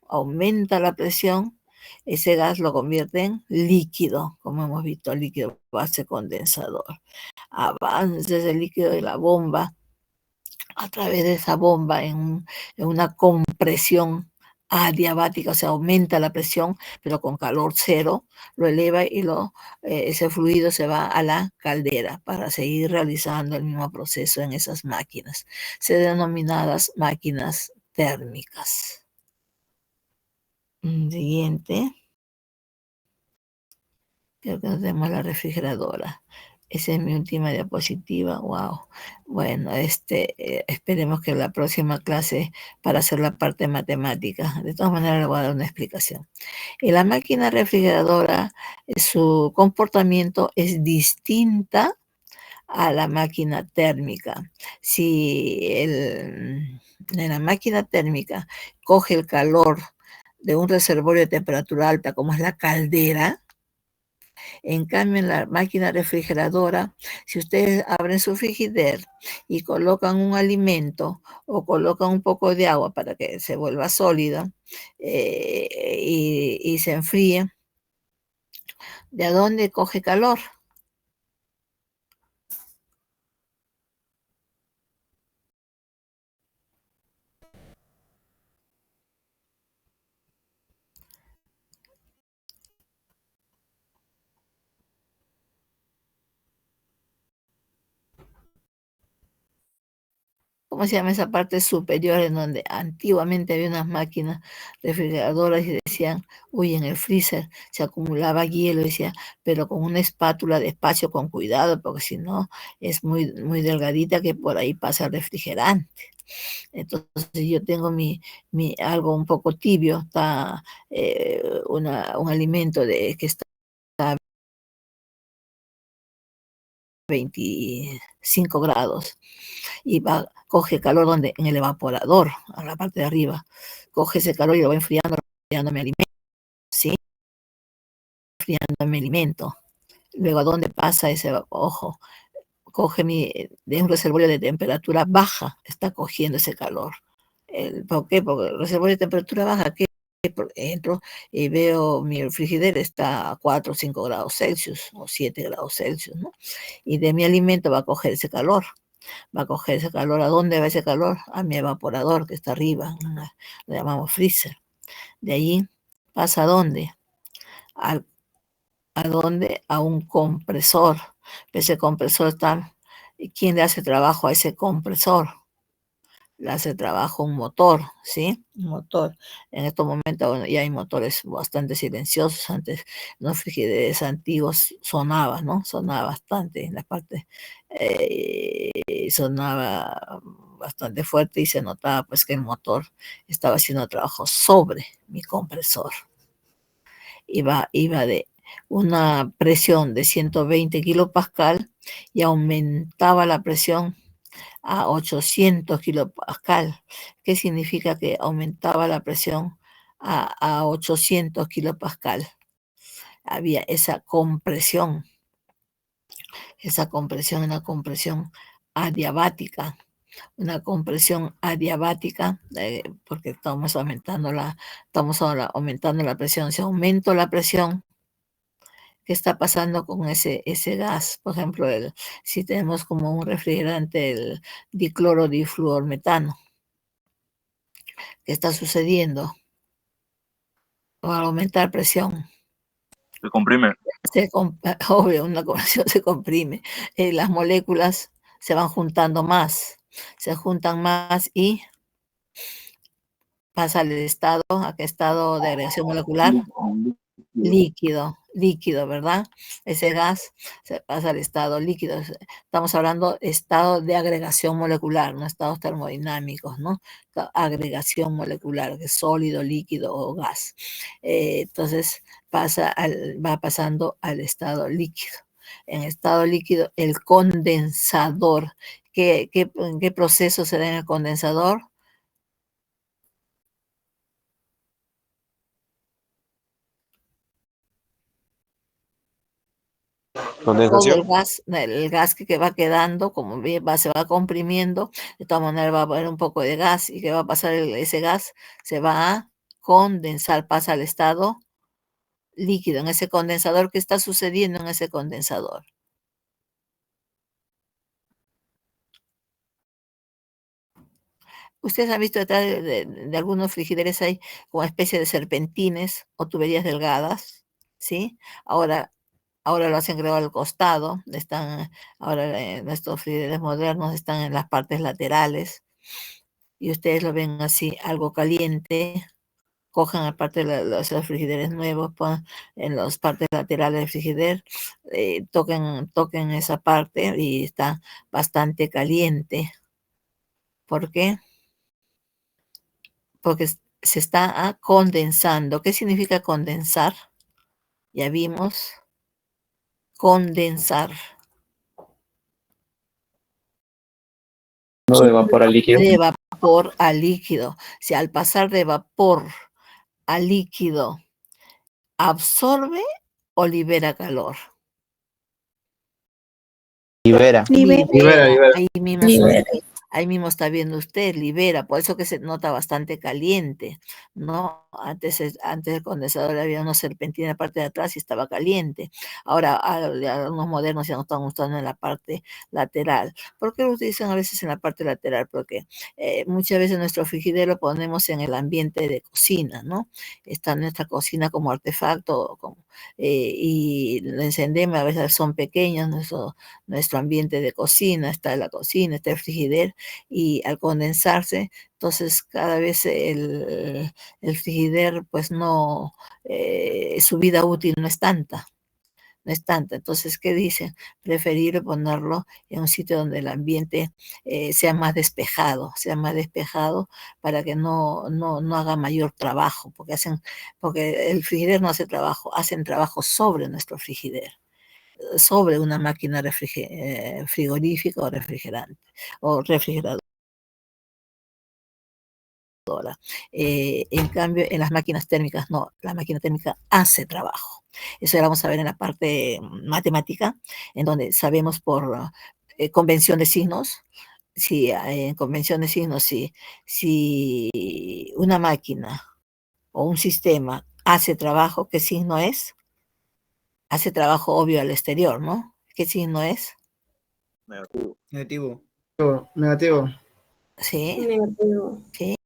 ese gas lo convierte en líquido, como hemos visto, líquido base condensador. Avanza ese líquido de la bomba, a través de esa bomba, en una compresión adiabática, o sea, aumenta la presión, pero con calor cero, lo eleva y ese fluido se va a la caldera para seguir realizando el mismo proceso en esas máquinas, denominadas máquinas térmicas. Siguiente. Creo que no tenemos la refrigeradora. Esa es mi última diapositiva. Wow. Bueno, esperemos que la próxima clase, para hacer la parte matemática, de todas maneras le voy a dar una explicación. En la máquina refrigeradora, su comportamiento es distinta a la máquina térmica. Si en la máquina térmica coge el calor de un reservorio de temperatura alta, como es la caldera, en cambio, en la máquina refrigeradora, si ustedes abren su frigider y colocan un alimento o colocan un poco de agua para que se vuelva sólida y se enfríe, ¿de dónde coge calor? ¿Cómo se llama esa parte superior en donde antiguamente había unas máquinas refrigeradoras y decían, uy, en el freezer se acumulaba hielo, decía, pero con una espátula despacio, con cuidado, porque si no es muy, muy delgadita que por ahí pasa el refrigerante. Entonces yo tengo algo un poco tibio, está un alimento que está a 25 grados y coge calor en el evaporador, a la parte de arriba, coge ese calor y lo va enfriando mi alimento, ¿sí? Enfriando mi alimento. Luego, ¿a dónde pasa ese ojo? Coge de un reservorio de temperatura baja, está cogiendo ese calor. ¿Por qué? Porque el reservorio de temperatura baja, ¿qué? Entro y veo mi frigider está a 4 o 5 grados Celsius o 7 grados Celsius, ¿no? Y de mi alimento va a coger ese calor. Va a coger ese calor. ¿A dónde va ese calor? A mi evaporador que está arriba, lo llamamos freezer. De allí pasa ¿a dónde? ¿A dónde? A un compresor. Ese compresor está... ¿Quién le hace trabajo a ese compresor? Le hace trabajo un motor, ¿sí? Un motor. En estos momentos, bueno, ya hay motores bastante silenciosos. Antes, los frigideres antiguos sonaban, ¿no? Sonaba bastante en la parte, sonaba bastante fuerte y se notaba pues que el motor estaba haciendo trabajo sobre mi compresor. Iba de una presión de 120 kilopascal y aumentaba la presión a 800 kilopascal. ¿Qué significa que aumentaba la presión a 800 kilopascal? Había esa compresión, una compresión adiabática, porque estamos aumentando la presión. Si aumento la presión, ¿qué está pasando con ese gas? Por ejemplo, si tenemos como un refrigerante el dicloro difluormetano, ¿qué está sucediendo? O al aumentar presión. Se comprime. Obvio, una compresión se comprime. Las moléculas se van juntando más, se juntan más y pasa al estado, ¿a qué estado de agregación molecular? Líquido, ¿verdad? Ese gas se pasa al estado líquido. Estamos hablando de estado de agregación molecular, no estados termodinámicos, ¿no? Agregación molecular, que es sólido, líquido o gas. Entonces va pasando al estado líquido. En estado líquido, el condensador. ¿En qué proceso se da en el condensador? Condensación. Todo el gas que va quedando, como se va comprimiendo, de todas maneras va a haber un poco de gas. ¿Y qué va a pasar? Ese gas se va a condensar, pasa al estado líquido. En ese condensador, ¿qué está sucediendo en ese condensador? Ustedes han visto detrás de algunos frigideres hay como especie de serpentines o tuberías delgadas, ¿sí? Ahora lo hacen creo al costado, ahora nuestros frigideres modernos están en las partes laterales y ustedes lo ven así, algo caliente, cojan aparte los frigideres nuevos, ponen en las partes laterales del frigider, toquen esa parte y está bastante caliente. ¿Por qué? Porque se está condensando. ¿Qué significa condensar? Ya vimos. Condensar. No, de vapor a líquido. De vapor a líquido. Si al pasar de vapor a líquido, ¿absorbe o libera calor? Libera. Libera. Ahí mismo está viendo usted, libera, por eso que se nota bastante caliente, ¿no? Antes del condensador había una serpentina en la parte de atrás y estaba caliente. Ahora, a unos modernos ya no están usando en la parte lateral. ¿Por qué lo utilizan a veces en la parte lateral? Porque muchas veces nuestro frigider lo ponemos en el ambiente de cocina, ¿no? Está en nuestra cocina como artefacto, y lo encendemos, a veces son pequeños, nuestro ambiente de cocina, está la cocina, está el frigider, y al condensarse, entonces cada vez el frigider pues no, su vida útil no es tanta. No es tanta. Entonces, ¿qué dicen? Preferible ponerlo en un sitio donde el ambiente sea más despejado para que no haga mayor trabajo, porque el frigider no hace trabajo, hacen trabajo sobre nuestro frigider, sobre una máquina frigorífica o refrigerante o refrigeradora. En cambio, en las máquinas térmicas no, la máquina térmica hace trabajo. Eso ya lo vamos a ver en la parte matemática, en donde sabemos por convención de signos, en convención de signos, si una máquina o un sistema hace trabajo, ¿qué signo es? Hace trabajo obvio al exterior, ¿no? ¿Qué signo es? Negativo. Negativo. Negativo. Sí. Negativo. Sí.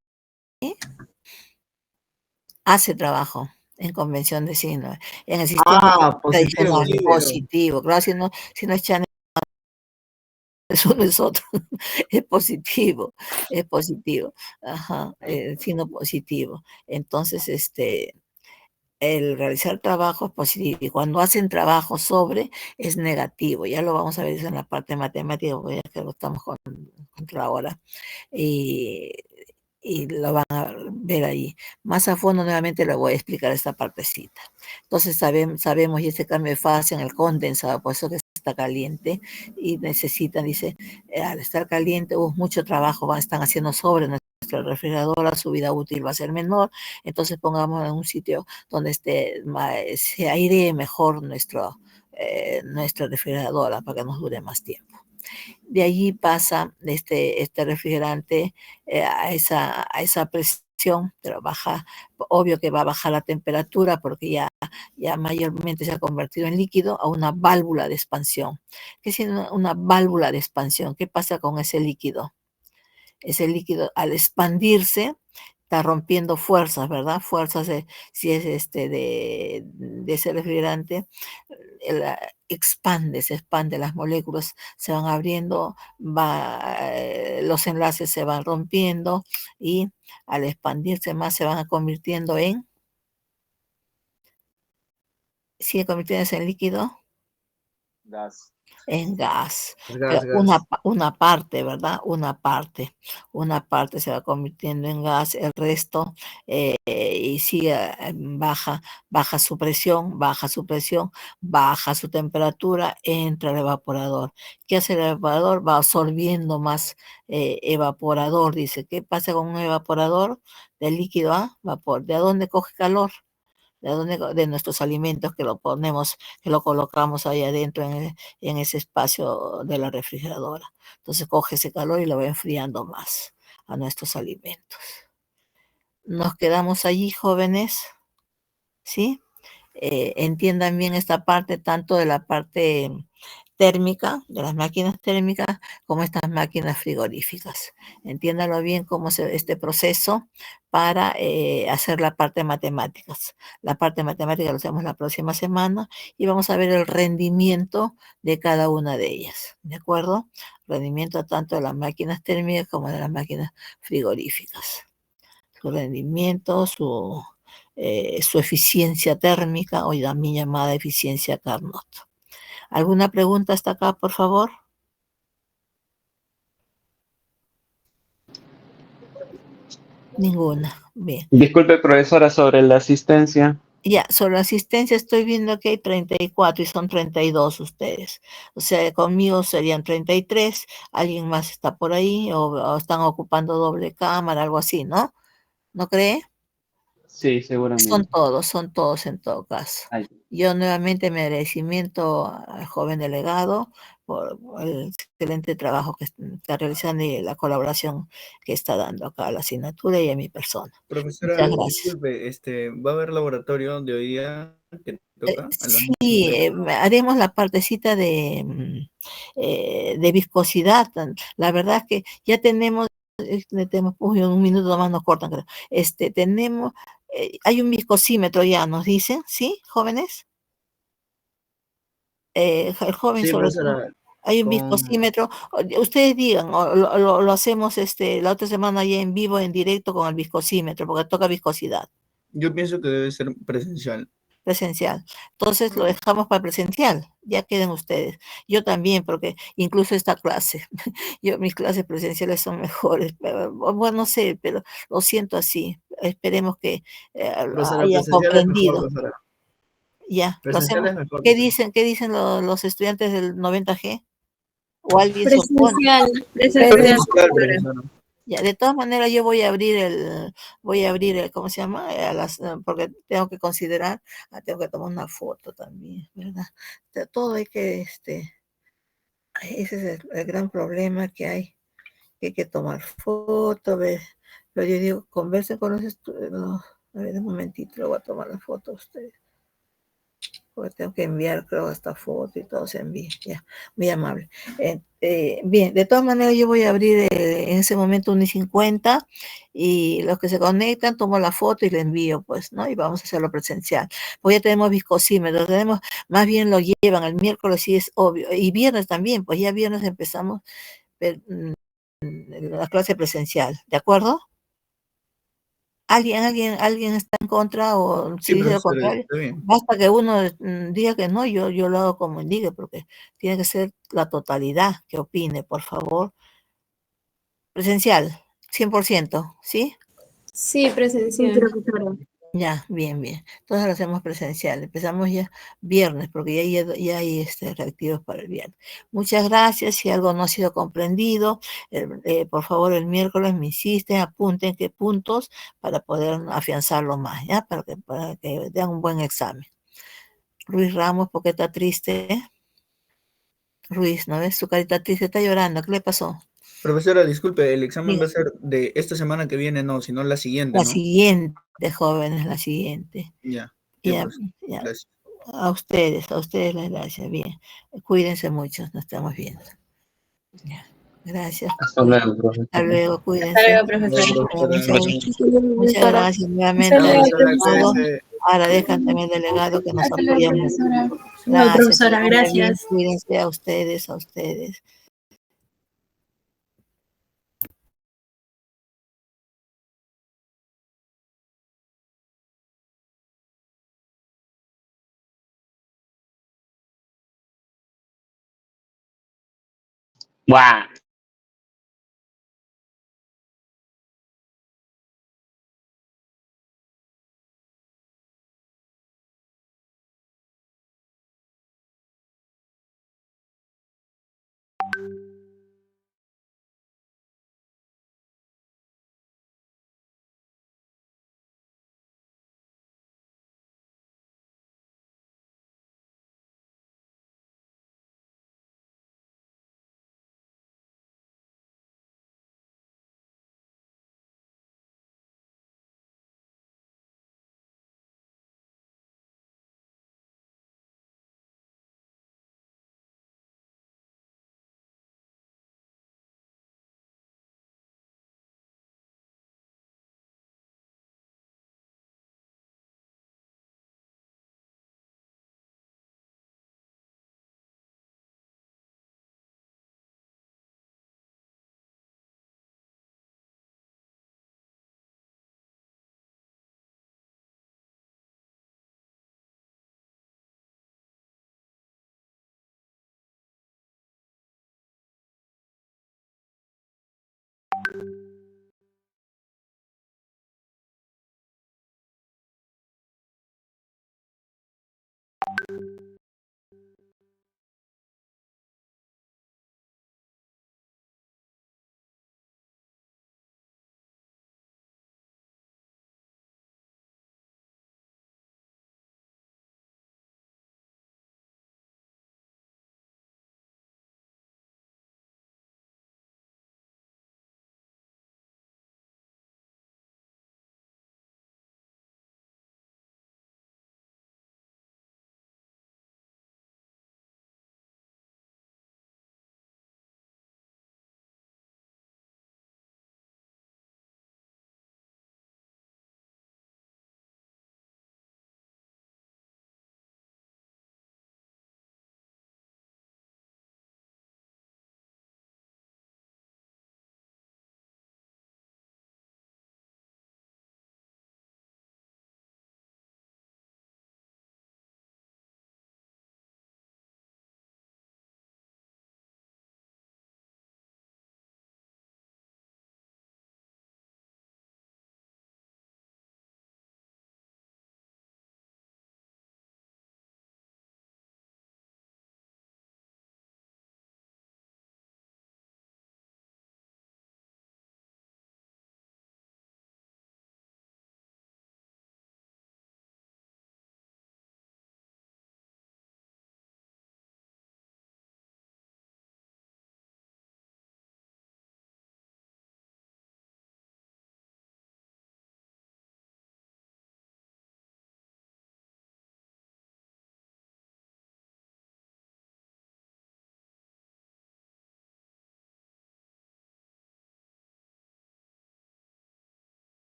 Hace trabajo en convención de signos. En el sistema tradicional, positivo. Claro, si no es Chanel, eso no es otro. Es positivo. Ajá, signo positivo. Entonces, el realizar trabajo es positivo, y cuando hacen trabajo sobre es negativo. Ya lo vamos a ver eso en la parte matemática, porque ya que lo estamos contra ahora. Y lo van a ver ahí. Más a fondo nuevamente le voy a explicar esta partecita. Entonces sabemos y este cambio de fase en el condensador, por eso que está caliente y necesitan, dice, al estar caliente, mucho trabajo están haciendo sobre nuestra refrigeradora, su vida útil va a ser menor, entonces pongamos en un sitio donde se airee mejor nuestra refrigeradora para que nos dure más tiempo. De allí pasa este refrigerante a esa presión, pero obvio que va a bajar la temperatura porque ya mayormente se ha convertido en líquido, a una válvula de expansión. ¿Qué es una válvula de expansión? ¿Qué pasa con ese líquido? Ese líquido al expandirse está rompiendo fuerzas, ¿verdad? Fuerzas si es de ese refrigerante, se expande, las moléculas se van abriendo, los enlaces se van rompiendo y al expandirse más se van convirtiendo ¿sigue convirtiéndose en líquido? Gas. En gas. Gas. Una parte, ¿verdad? Una parte se va convirtiendo en gas, el resto y sigue, baja su presión, baja su temperatura, entra el evaporador. ¿Qué hace el evaporador? Va absorbiendo más evaporador, dice. ¿Qué pasa con un evaporador de líquido a vapor? ¿De dónde coge calor? De nuestros alimentos que lo colocamos ahí adentro en ese espacio de la refrigeradora. Entonces coge ese calor y lo va enfriando más a nuestros alimentos. Nos quedamos allí, jóvenes, ¿sí? Entiendan bien esta parte, tanto de la parte térmica, de las máquinas térmicas, como estas máquinas frigoríficas. Entiéndalo bien cómo es este proceso para hacer la parte de matemáticas. La parte de matemáticas lo hacemos la próxima semana y vamos a ver el rendimiento de cada una de ellas, ¿de acuerdo? Rendimiento tanto de las máquinas térmicas como de las máquinas frigoríficas. Su rendimiento, su eficiencia térmica, o también llamada eficiencia Carnot. ¿Alguna pregunta hasta acá, por favor? Ninguna. Bien. Disculpe, profesora, sobre la asistencia. Ya, sobre asistencia estoy viendo que hay 34 y son 32 ustedes. O sea, conmigo serían 33, alguien más está por ahí o están ocupando doble cámara, algo así, ¿no? ¿No cree? Sí, seguramente. Son todos en todo caso. Ay, Yo nuevamente mi agradecimiento al joven delegado por el excelente trabajo que está realizando y la colaboración que está dando acá a la asignatura y a mi persona. Profesora, Muchas gracias. disculpe, ¿va a haber laboratorio de hoy día que toca a los niños? Sí, haremos la partecita de viscosidad. La verdad es que ya tenemos, uy, un minuto más nos cortan, creo. Tenemos, hay un viscosímetro ya, nos dicen, ¿sí, jóvenes? El joven Sí, sobre todo. profesora, Hay un con... viscosímetro. Ustedes digan, o lo hacemos la otra semana ya en vivo, en directo con el viscosímetro, porque toca viscosidad. Yo pienso que debe ser presencial. Presencial. Entonces lo dejamos para presencial, ya queden ustedes. Yo también, porque incluso esta clase, mis clases presenciales son mejores, pero, bueno, no sé, pero lo siento así. Esperemos que Profesora, hayan presencial es mejor, comprendido. profesora. Ya, lo Presencial hacemos. es mejor, ¿Qué profesora. dicen, los estudiantes del 90G? ¿O alguien se opone? Presencial, presencial, Presencial, profesora. profesora. Ya, de todas maneras yo voy a abrir ¿cómo se llama? Porque tengo que considerar, tengo que tomar una foto también, ¿verdad? Todo hay que, ese es el gran problema que hay que tomar foto, ver, pero yo digo, conversen con los estudiantes, a ver, un momentito, le voy a tomar la foto a ustedes. Porque tengo que enviar, creo, esta foto y todo se envía, ya, muy amable. Bien, de todas maneras yo voy a abrir en ese momento 1:50 y los que se conectan tomo la foto y la envío, pues, ¿no? Y vamos a hacerlo presencial. Pues ya tenemos viscosímetro, más bien lo llevan el miércoles, sí es obvio, y viernes también, pues ya viernes empezamos la clase presencial, ¿de acuerdo? ¿Alguien está en contra o si Sí, dice lo profesora, contrario? está bien. Basta que uno diga que no, yo lo hago como indique, porque tiene que ser la totalidad que opine, por favor. Presencial, 100%, ¿sí? Sí, Sí, presencial. profesora. Ya, bien, bien. Entonces lo hacemos presencial. Empezamos ya viernes, porque ya hay reactivos para el viernes. Muchas gracias. Si algo no ha sido comprendido, por favor, el miércoles me insisten, apunten qué puntos para poder afianzarlo más, ¿ya? Para que den un buen examen. Ruiz Ramos, ¿por qué está triste? Ruiz, ¿no ves? Su carita triste, está llorando. ¿Qué le pasó? Profesora, disculpe, el examen va Diga. a ser de esta semana que viene, no, sino la siguiente, La ¿no? siguiente, jóvenes, la siguiente. Ya, bien, Ya, profesora. ya. Gracias. A ustedes las gracias. Bien. Cuídense mucho, nos estamos viendo. Ya. Gracias. hasta luego, profe. Hasta luego, Hasta cuídense. luego, profesora. Muchas gracias Hasta nuevamente al luego, Profesora, delegado. profesora. cuídese. Agradezcan también al delegado que nos Hasta luego, apoya mucho. profesora. No, Gracias, que profesora, estén muy bien. gracias. Cuídense a ustedes, a ustedes. ¡Guau!